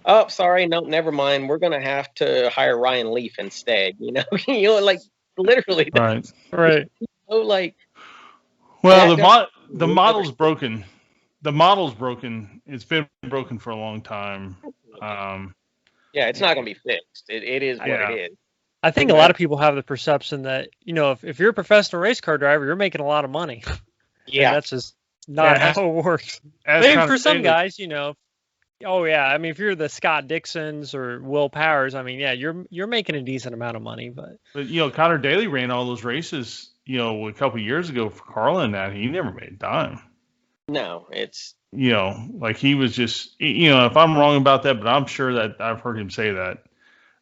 Oh, sorry, no, never mind. We're going to have to hire Ryan Leaf instead. Like literally. Right. Like. Well, the model's broken. The model's broken. It's been broken for a long time. Yeah, it's not going to be fixed. It is what it is. I think a lot of people have the perception that, if you're a professional race car driver, you're making a lot of money. Yeah. And that's just not how it works. Maybe for some guys, oh yeah. I mean, if you're the Scott Dixons or Will Powers, I mean, yeah, you're making a decent amount of money, but Connor Daly ran all those races, a couple of years ago for Carlin. That he never made a dime. No, it's like he was just if I'm wrong about that, but I'm sure that I've heard him say that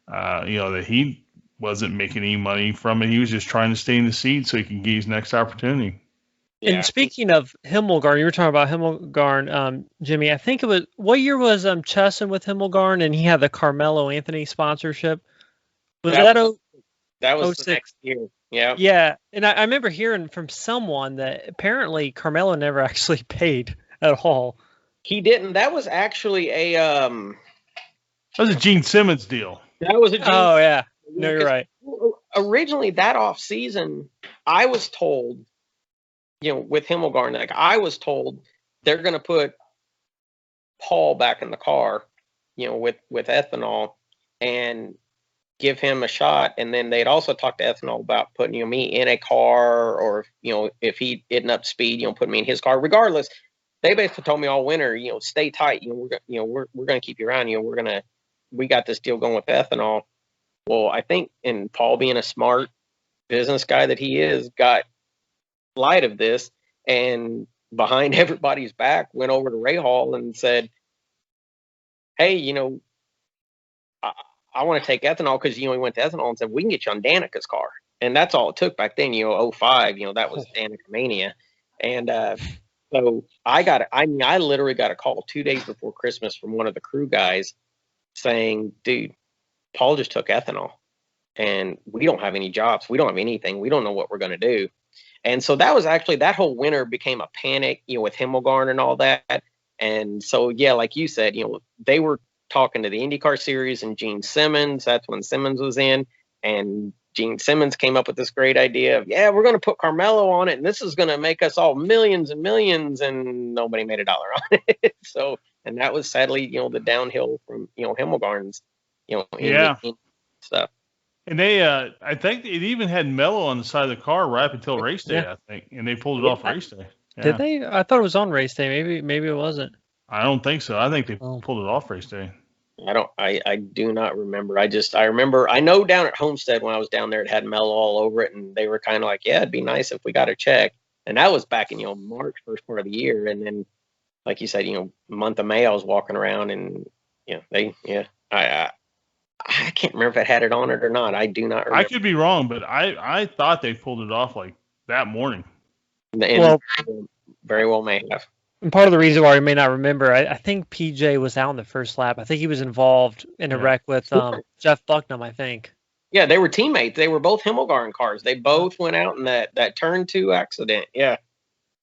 that he wasn't making any money from it. He was just trying to stay in the seat so he can get his next opportunity. Yeah. And speaking of Himmelgarn, you were talking about Himmelgarn, Jimmy. I think it was, what year was Chesson with Himmelgarn, and he had the Carmelo Anthony sponsorship? That was the next year. Yeah. Yeah, and I remember hearing from someone that apparently Carmelo never actually paid at all. He didn't. That was actually that was a Gene Simmons deal. That was a Gene. Oh yeah. No, you're right. Originally, that off season, I was told, with Himmelgarn, like I was told they're going to put Paul back in the car, with ethanol and give him a shot. And then they'd also talked to ethanol about putting me in a car, or if he didn't up speed, put me in his car. Regardless, they basically told me all winter, stay tight. We're going to keep you around. We got this deal going with ethanol. Well, I think, and Paul, being a smart business guy that he is, got light of this, and behind everybody's back went over to Ray Hall and said, "Hey, I want to take ethanol," because he went to ethanol and said, "We can get you on Danica's car." And that's all it took back then. 05, that was Danica Mania. And so I literally got a call 2 days before Christmas from one of the crew guys saying, "Dude, Paul just took ethanol and we don't have any jobs. We don't have anything. We don't know what we're going to do." And so that was actually, that whole winter became a panic, with Himmelgarn and all that. And so, yeah, like you said, they were talking to the IndyCar series and Gene Simmons. That's when Simmons was in. And Gene Simmons came up with this great idea of, we're going to put Carmelo on it, and this is going to make us all millions and millions. And nobody made $1 on it. So, and that was sadly, the downhill from, Himmelgarn's, stuff. And they, I think it even had Mello on the side of the car right up until race day, I think, and they pulled it off race day. Yeah. Did they? I thought it was on race day. Maybe it wasn't. I don't think so. I think they pulled it off race day. I do not remember. I know down at Homestead when I was down there, it had Mello all over it, and they were kind of like, "Yeah, it'd be nice if we got a check." And that was back in March, first part of the year, and then, like you said, month of May, I was walking around, and I can't remember if it had it on it or not. I do not remember. I could be wrong, but I thought they pulled it off like that morning. And very well may have. And part of the reason why we may not remember, I think PJ was out in the first lap. I think he was involved in a wreck with Jeff Bucknam, I think. Yeah, they were teammates. They were both Himmelgarn cars. They both went out in that turn 2 accident. Yeah.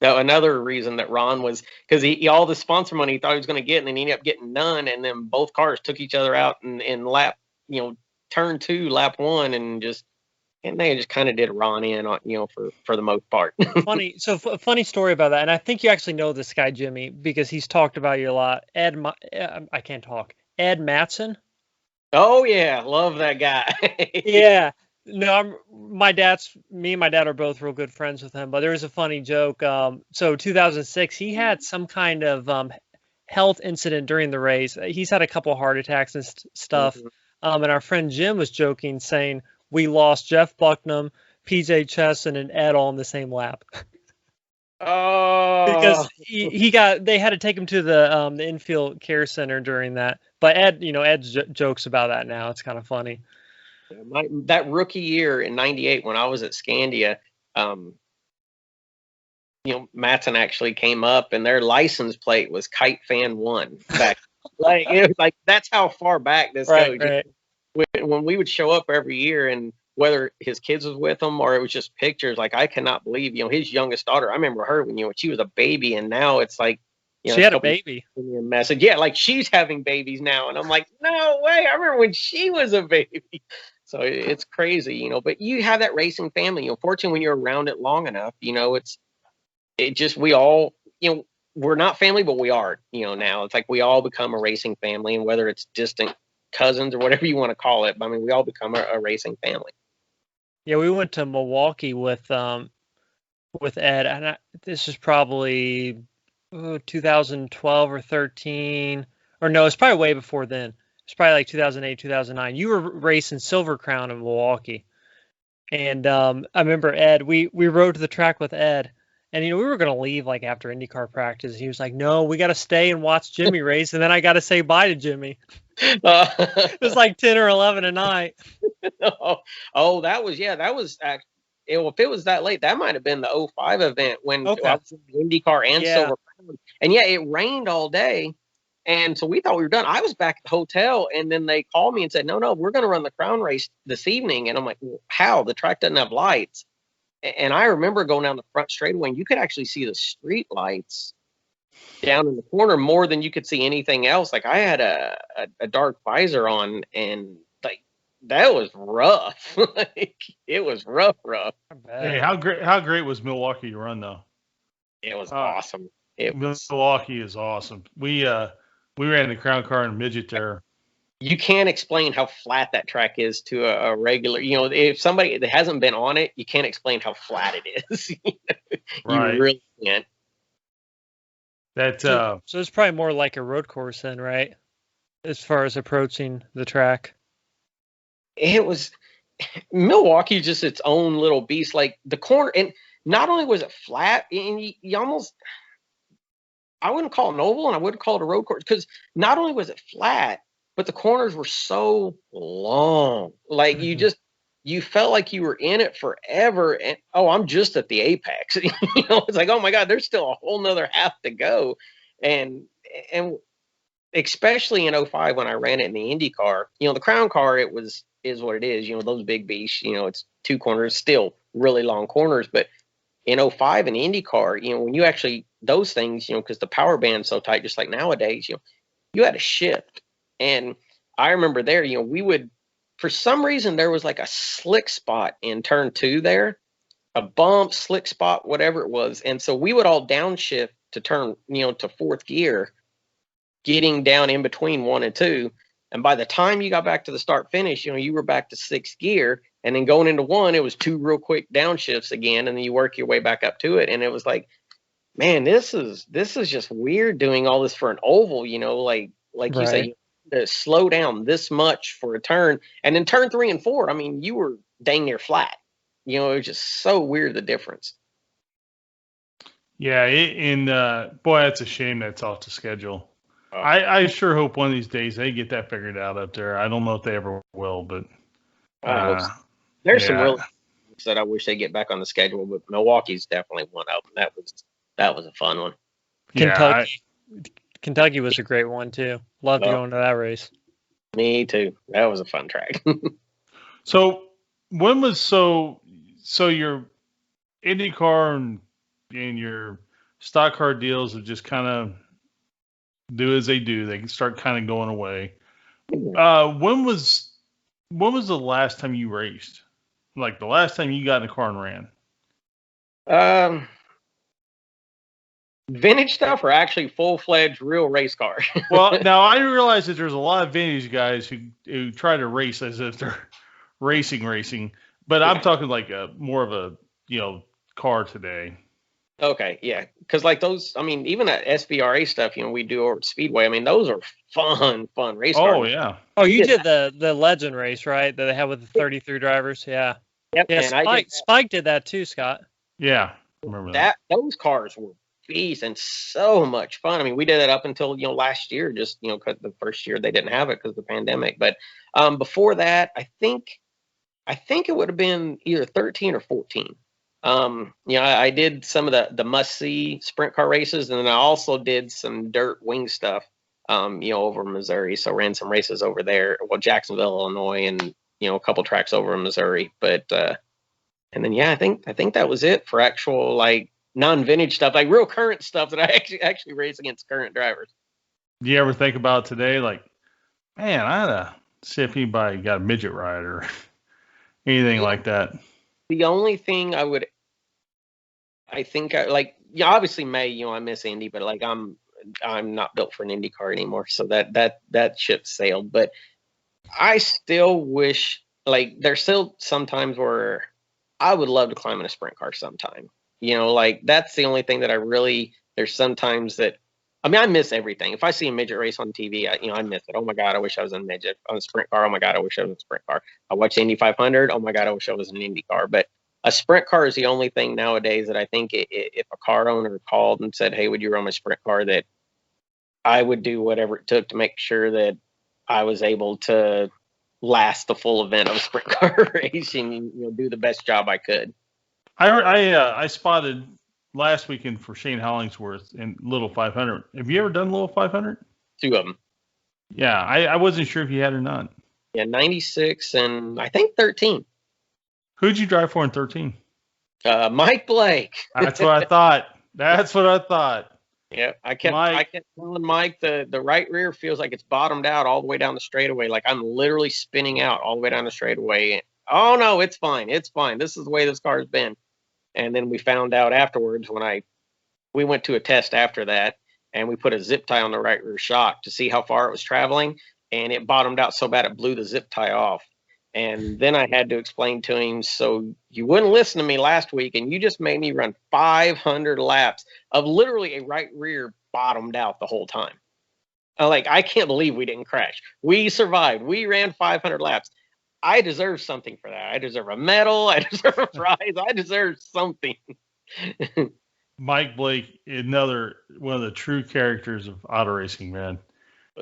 Now, another reason that Ron was, because he all the sponsor money he thought he was going to get, and then he ended up getting none. And then both cars took each other out in lap, turn 2, lap 1, and they just kind of did Ron in on, for the most part. A funny story about that. And I think you actually know this guy, Jimmy, because he's talked about you a lot. Ed Matson. Oh yeah. Love that guy. Yeah. No, me and my dad are both real good friends with him, but there was a funny joke. So 2006, he had some kind of health incident during the race. He's had a couple of heart attacks and stuff. Mm-hmm. And our friend Jim was joking, saying we lost Jeff Bucknam, PJ Chesson, and Ed all in the same lap. Because they had to take him to the infield care center during that. But Ed jokes about that now. It's kind of funny. That rookie year in '98 when I was at Scandia, Matson actually came up and their license plate was Kite Fan 1 back. It was like that's how far back this goes. Right. When we would show up every year, and whether his kids was with him or it was just pictures, like I cannot believe, his youngest daughter. I remember her when she was a baby, and now it's like she had a baby. Message, yeah, like she's having babies now, and I'm like, no way. I remember when she was a baby. So it's crazy, But you have that racing family. Fortunately, when you're around it long enough, we all, we're not family, but we are, now. It's like we all become a racing family, and whether it's distant cousins or whatever you want to call it, I mean, we all become a racing family. Yeah, we went to Milwaukee with Ed, and this is probably 2012 or 13, or no, it's probably way before then. It's probably like 2008, 2009. You were racing Silver Crown in Milwaukee, and I remember Ed. We rode to the track with Ed. And, we were going to leave like after IndyCar practice. He was like, no, we got to stay and watch Jimmy race. And then I got to say bye to Jimmy. It was like 10 or 11 at night. That was if it was that late, that might have been the 05 event when I was in IndyCar and Silver Crown. And it rained all day. And so we thought we were done. I was back at the hotel, and then they called me and said, no, we're going to run the Crown race this evening. And I'm like, well, how? The track doesn't have lights. And I remember going down the front straightaway, and you could actually see the street lights down in the corner more than you could see anything else. Like I had a dark visor on, and like that was rough. It was rough. Hey, how great was Milwaukee to run though? It was awesome. Milwaukee is awesome. We ran the Crown Car and midget there. You can't explain how flat that track is to a regular, if somebody that hasn't been on it, you can't explain how flat it is. Right. You really can't. So it's probably more like a road course then, right? As far as approaching the track. It was Milwaukee, just its own little beast. Like the corner, and not only was it flat, and you almost, I wouldn't call it an oval, and I wouldn't call it a road course, because not only was it flat, but the corners were so long. Like you felt like you were in it forever. And I'm just at the apex. It's like, oh my God, there's still a whole nother half to go. And especially in 05 when I ran it in the Indy car, the Crown car, is what it is. Those big beasts, it's two corners, still really long corners. But in 05 in the Indy car, when you actually, those things, because the power band's so tight, just like nowadays, you had to shift. And I remember there, we would, for some reason, there was like a slick spot in turn 2 there, a bump, slick spot, whatever it was. And so we would all downshift to turn, to 4th gear, getting down in between 1 and 2. And by the time you got back to the start finish, you were back to 6th gear. And then going into 1, it was 2 real quick downshifts again. And then you work your way back up to it. And it was like, man, this is just weird doing all this for an oval, like right. You say, to slow down this much for a turn, and then turn 3 and 4, I mean, you were dang near flat. It was just so weird, the difference. Yeah, boy, that's a shame that's off the schedule. I sure hope one of these days they get that figured out up there. I don't know if they ever will, but there's some real that I wish they get back on the schedule, but Milwaukee's definitely one of them. That was a fun one. Kentucky was a great one too. Loved going to that race. Me too. That was a fun track. So when was so your IndyCar and your stock car deals have just kind of do as they do. They can start kind of going away. When was the last time you raced? Like the last time you got in a car and ran? Vintage stuff or actually full-fledged real race car? Well, now I realize that there's a lot of vintage guys who try to race as if they're racing, but I'm talking like more of a car today. Okay, yeah, because like those, I mean, even that SVRA stuff, we do over at Speedway. I mean, those are fun race cars. Oh yeah. Oh, you did the Legend race, right? That they have with the 33 drivers. Yeah. Yep. Yeah. Spike did that too, Scott. Yeah. Remember that? Those cars were beasts and so much fun. I mean, we did it up until last year, just because the first year they didn't have it because of the pandemic. But before that, I think it would have been either 13 or 14. I did some of the must see sprint car races, and then I also did some dirt wing stuff. Over in Missouri, so ran some races over there. Well, Jacksonville, Illinois, and a couple tracks over in Missouri. But and then I think that was it for actual like non-vintage stuff, like real current stuff that I actually race against current drivers. Do you ever think about today, like, man, I had to see if anybody got a midget ride or anything like that? The only thing obviously May, I miss Indy, but like I'm not built for an Indy car anymore, so that ship sailed. But I still wish, like, there's still sometimes where I would love to climb in a sprint car sometime. Like that's the only thing that there's sometimes that, I mean, I miss everything. If I see a midget race on TV, I miss it. Oh my God, I wish I was in a midget. On a sprint car, oh my God, I wish I was in a sprint car. I watch the Indy 500, oh my God, I wish I was in an Indy car. But a sprint car is the only thing nowadays that I think if a car owner called and said, hey, would you run my sprint car, that I would do whatever it took to make sure that I was able to last the full event of sprint car racing and do the best job I could. I spotted last weekend for Shane Hollingsworth in Little 500. Have you ever done Little 500? 2 of them. Yeah, I wasn't sure if you had or not. Yeah, 96 and I think 13. Who'd you drive for in 13? Mike Blake. That's what I thought. Yeah, I kept telling Mike the right rear feels like it's bottomed out all the way down the straightaway. Like I'm literally spinning out all the way down the straightaway. Oh no, it's fine. It's fine. This is the way this car's been. And then we found out afterwards when we went to a test after that, and we put a zip tie on the right rear shock to see how far it was traveling, and it bottomed out so bad it blew the zip tie off. And then I had to explain to him, so you wouldn't listen to me last week, and you just made me run 500 laps of literally a right rear bottomed out the whole time. I can't believe we didn't crash. We survived. We ran 500 laps. I deserve something for that. I deserve a medal. I deserve a prize. I deserve something. Mike Blake, another one of the true characters of auto racing, man.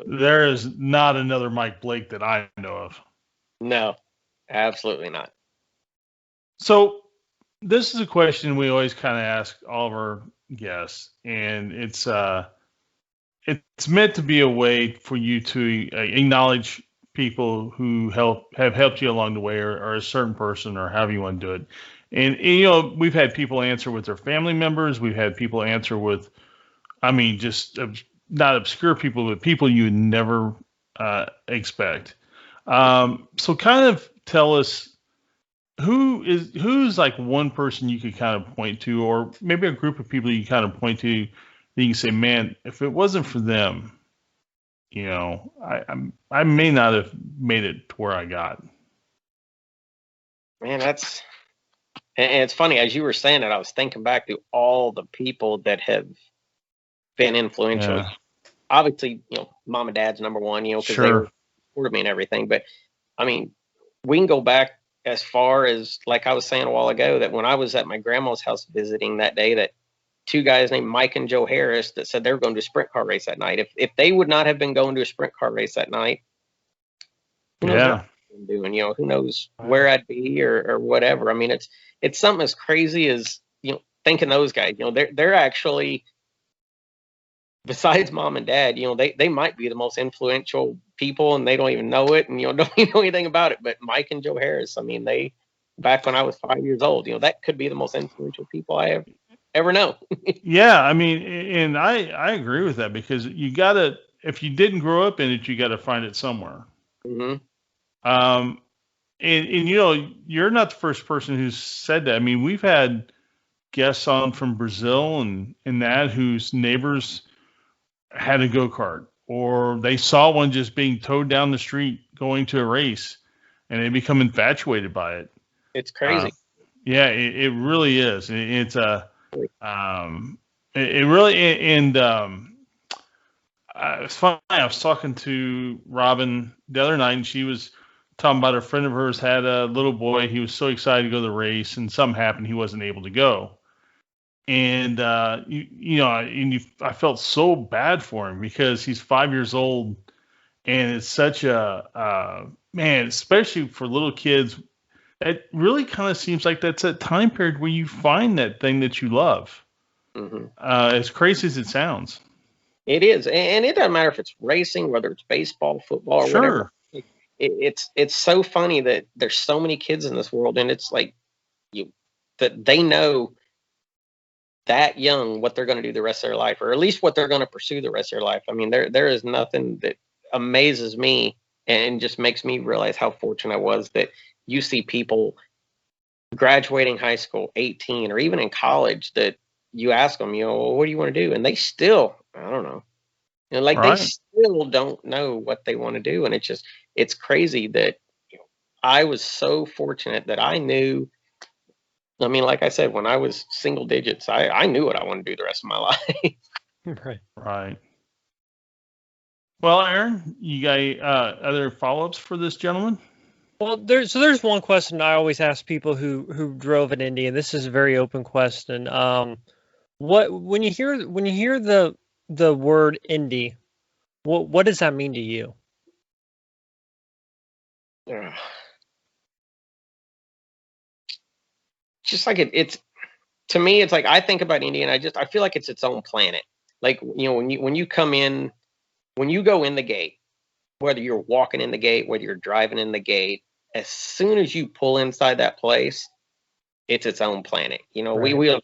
There is not another Mike Blake that I know of. No, absolutely not. So this is a question we always kind of ask all of our guests, and it's meant to be a way for you to acknowledge people who have helped you along the way, or a certain person, or however you want to do it. And we've had people answer with their family members. We've had people answer with, just not obscure people, but people you would never expect. So kind of tell us who's like one person you could kind of point to, or maybe a group of people you kind of point to that you can say, man, if it wasn't for them, I may not have made it to where I got. Man, and it's funny, as you were saying it, I was thinking back to all the people that have been influential. Yeah. Obviously, mom and dad's number one, because they were supported me and everything. But I mean, we can go back as far as, like I was saying a while ago, that when I was at my grandma's house visiting that day, that 2 guys named Mike and Joe Harris that said they were going to a sprint car race that night. If they would not have been going to a sprint car race that night, who knows what I'd been doing? Who knows where I'd be or whatever. I mean, it's something as crazy as thinking those guys. They're actually, besides mom and dad, they might be the most influential people, and they don't even know it, and don't even know anything about it. But Mike and Joe Harris, I mean, they, back when I was 5 years old, that could be the most influential people I have ever know. Yeah, I mean, and I agree with that, because you gotta, if you didn't grow up in it, you gotta find it somewhere. Mm-hmm. And you're not the first person who's said that. I mean, we've had guests on from Brazil and that whose neighbors had a go-kart, or they saw one just being towed down the street going to a race, and they become infatuated by it. It's crazy. Yeah, it really is. It's it really, and it's funny. I was talking to Robin the other night, and she was talking about a friend of hers had a little boy. He was so excited to go to the race, and something happened. He wasn't able to go. And I felt so bad for him because he's 5 years old, and it's such a man, especially for little kids. It really kind of seems like that's a time period where you find that thing that you love. Mm-hmm. As crazy as it sounds. It is, and it doesn't matter if it's racing, whether it's baseball, football, or Sure. whatever. It's so funny that there's so many kids in this world, and it's like that they know that young what they're going to do the rest of their life, or at least what they're going to pursue the rest of their life. I mean, there is nothing that amazes me and just makes me realize how fortunate I was that you see people graduating high school, 18, or even in college, that you ask them, what do you want to do? And they still, I don't know, like Right. they still don't know what they want to do. And it's crazy that I was so fortunate that I knew. I mean, like I said, when I was single digits, I knew what I wanted to do the rest of my life. Right. Well, Aaron, you got other follow-ups for this gentleman? Well, there's one question I always ask people who drove an Indy, and this is a very open question. When you hear the word Indy, what does that mean to you? Just like it's to me, it's like I think about Indy, and I feel like it's its own planet. Like when you come in, when you go in the gate, whether you're walking in the gate, whether you're driving in the gate, as soon as you pull inside that place, it's its own planet. Right. We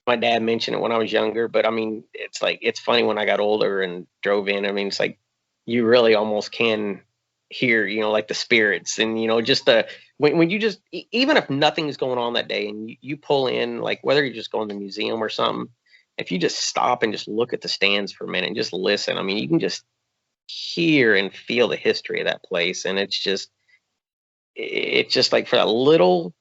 my dad mentioned it when I was younger, but I mean, it's like, it's funny when I got older and drove in. I mean, it's like you really almost can hear, like the spirits and, just when you just, even if nothing's going on that day and you pull in, like whether you're just going to the museum or something, if you just stop and just look at the stands for a minute and just listen, I mean, you can just hear and feel the history of that place. And it's just like for that little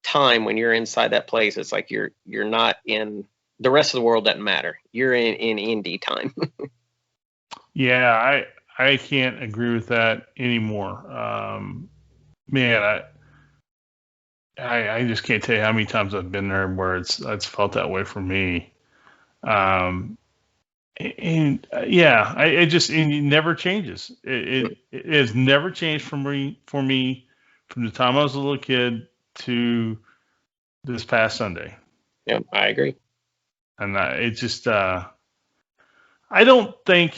time when you're inside that place, it's like you're not in the rest of the world. Doesn't matter, you're in Indy time. Yeah, I can't agree with that anymore. Man, I just can't tell you how many times I've been there where it's felt that way for me. And yeah, it just, and it never changes. It has never changed for me from the time I was a little kid to this past Sunday. Yeah, I agree. And it just, I don't think,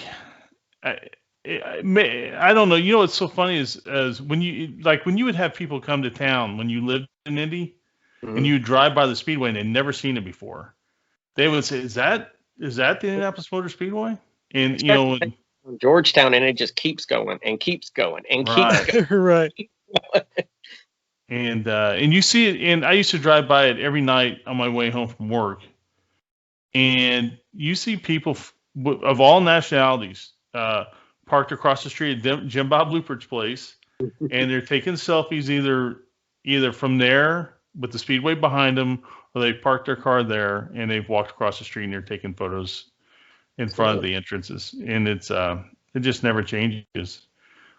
I don't know. You know what's so funny is when you would have people come to town when you lived in Indy, Mm-hmm. and you would drive by the Speedway and they'd never seen it before. They would say, "Is that the Indianapolis Motor Speedway?" And Georgetown, and it just keeps going and keeps going and keeps going. Right. And you see it, and I used to drive by it every night on my way home from work, and you see people of all nationalities parked across the street at Jim Bob Lupert's place, and they're taking selfies either from there with the Speedway behind them, or they parked their car there and they've walked across the street and they're taking photos in front of the entrances, and it just never changes.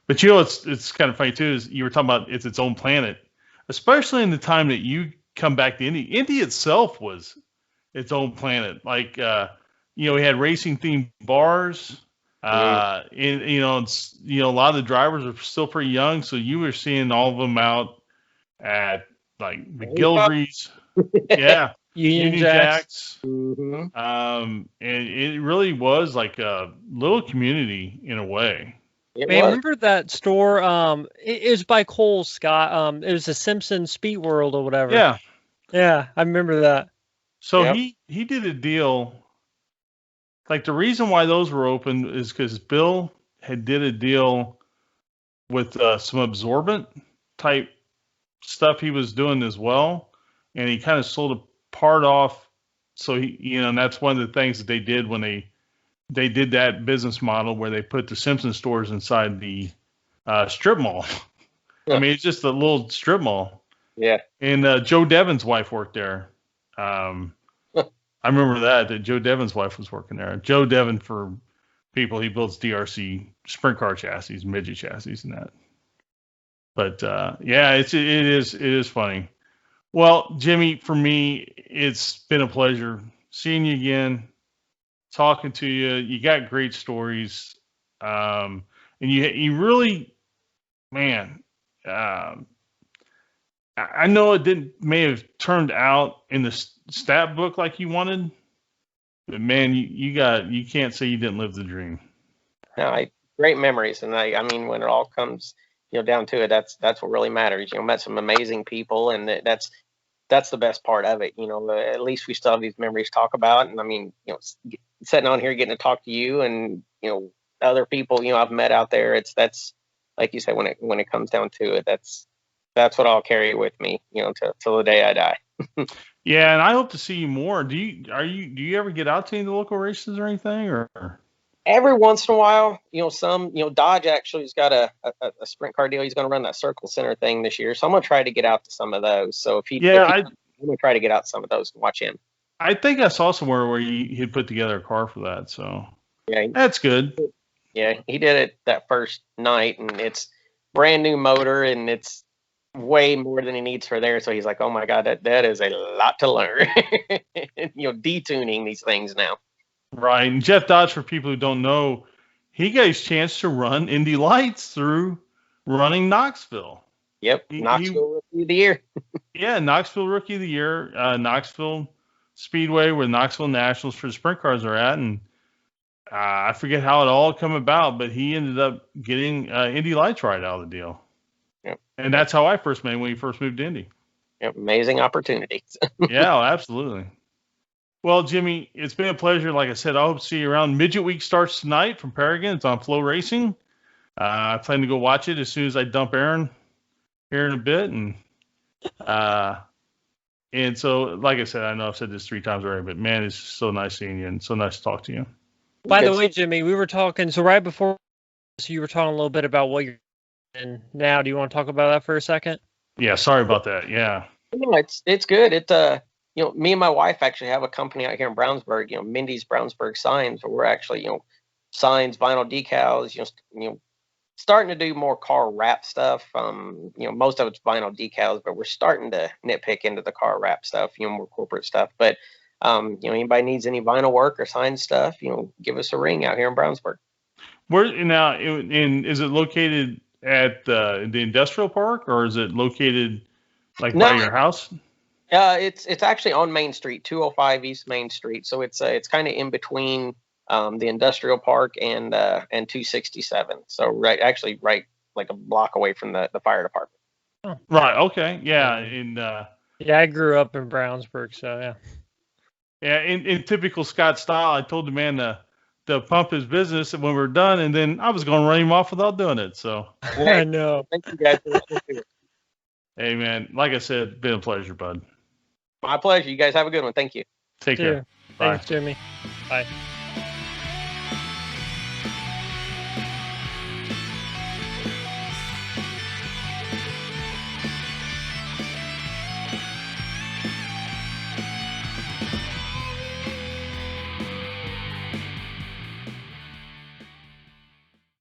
But it's kind of funny too, is you were talking about it's its own planet, especially in the time that you come back to Indy. Indy itself was its own planet. Like we had racing themed bars. A lot of the drivers are still pretty young, so you were seeing all of them out at like McGillivray's, yeah, Union Jacks. Mm-hmm. And it really was like a little community in a way. Man, remember that store? It was by Cole Scott. It was a Simpson Speed World or whatever. Yeah, yeah, I remember that. So he did a deal. Like the reason why those were open is because Bill did a deal with some absorbent type stuff he was doing as well, and he kind of sold a part off. So and that's one of the things that they did when they did that business model where they put the Simpson stores inside the strip mall. Yeah. I mean, it's just a little strip mall. Yeah. And Joe Devin's wife worked there. I remember that Joe Devin's wife was working there. Joe Devin, for people, he builds DRC sprint car chassis, midget chassis, and that. But yeah, it is funny. Well, Jimmy, for me, it's been a pleasure seeing you again, talking to you. You got great stories, and you really, man. Um, I know it didn't may have turned out in the stat book like you wanted, but man, you can't say you didn't live the dream. No, great memories, and I mean, when it all comes, down to it, that's what really matters. Met some amazing people, and that's the best part of it. At least we still have these memories to talk about, and I mean, sitting on here getting to talk to you, and other people I've met out there. That's like you said, when it comes down to it, that's what I'll carry with me, till the day I die. Yeah, and I hope to see you more. Do you ever get out to any of the local races or anything, or? Every once in a while, Dodge actually has got a sprint car deal. He's going to run that Circle Center thing this year, so I'm going to try to get out to some of those. So I'm going to try to get out some of those and watch him. I think I saw somewhere where he'd put together a car for that. So yeah, that's good. Yeah, he did it that first night, and it's brand new motor, and it's way more than he needs for there. So he's like, "Oh my God, that is a lot to learn." Detuning these things now. Right. And Jeff Dodge, for people who don't know, he got his chance to run Indy Lights through running Knoxville. Yep, Knoxville Rookie of the Year. Yeah, Knoxville Rookie of the Year, Knoxville Speedway, where Knoxville Nationals for the sprint cars are at. And I forget how it all come about, but he ended up getting Indy Lights right out of the deal. Yep. And that's how I first met him when he first moved to Indy. Yep, amazing opportunity. Yeah, absolutely. Well, Jimmy, it's been a pleasure. Like I said, I hope to see you around. Midget Week starts tonight from Paragon. It's on Flow Racing. I plan to go watch it as soon as I dump Aaron here in a bit. And so, like I said, I know I've said this 3 times already, but man, it's so nice seeing you and so nice to talk to you. By the way, Jimmy, we were talking, so right before, so you were talking a little bit about what you're doing now. Do you want to talk about that for a second? Yeah, sorry about that. Yeah. No, it's good. Me and my wife actually have a company out here in Brownsburg, Mindy's Brownsburg Signs, where we're actually, signs, vinyl decals, starting to do more car wrap stuff. Most of it's vinyl decals, but we're starting to nitpick into the car wrap stuff, more corporate stuff. But, anybody needs any vinyl work or sign stuff, give us a ring out here in Brownsburg. Where now, is it located at the industrial park, or is it located by your house? It's actually on Main Street, 205 East Main Street. So it's kind of in between the industrial park and 267. So right like a block away from the fire department. Oh. Right. Okay. Yeah. And yeah, I grew up in Brownsburg, so yeah. Yeah. In typical Scott style, I told the man to pump his business when we were done, and then I was going to run him off without doing it. So I know. Thank you guys for listening to it. Hey man, like I said, been a pleasure, bud. My pleasure. You guys have a good one. Thank you. Take care. Bye. Thanks, Jimmy. Bye.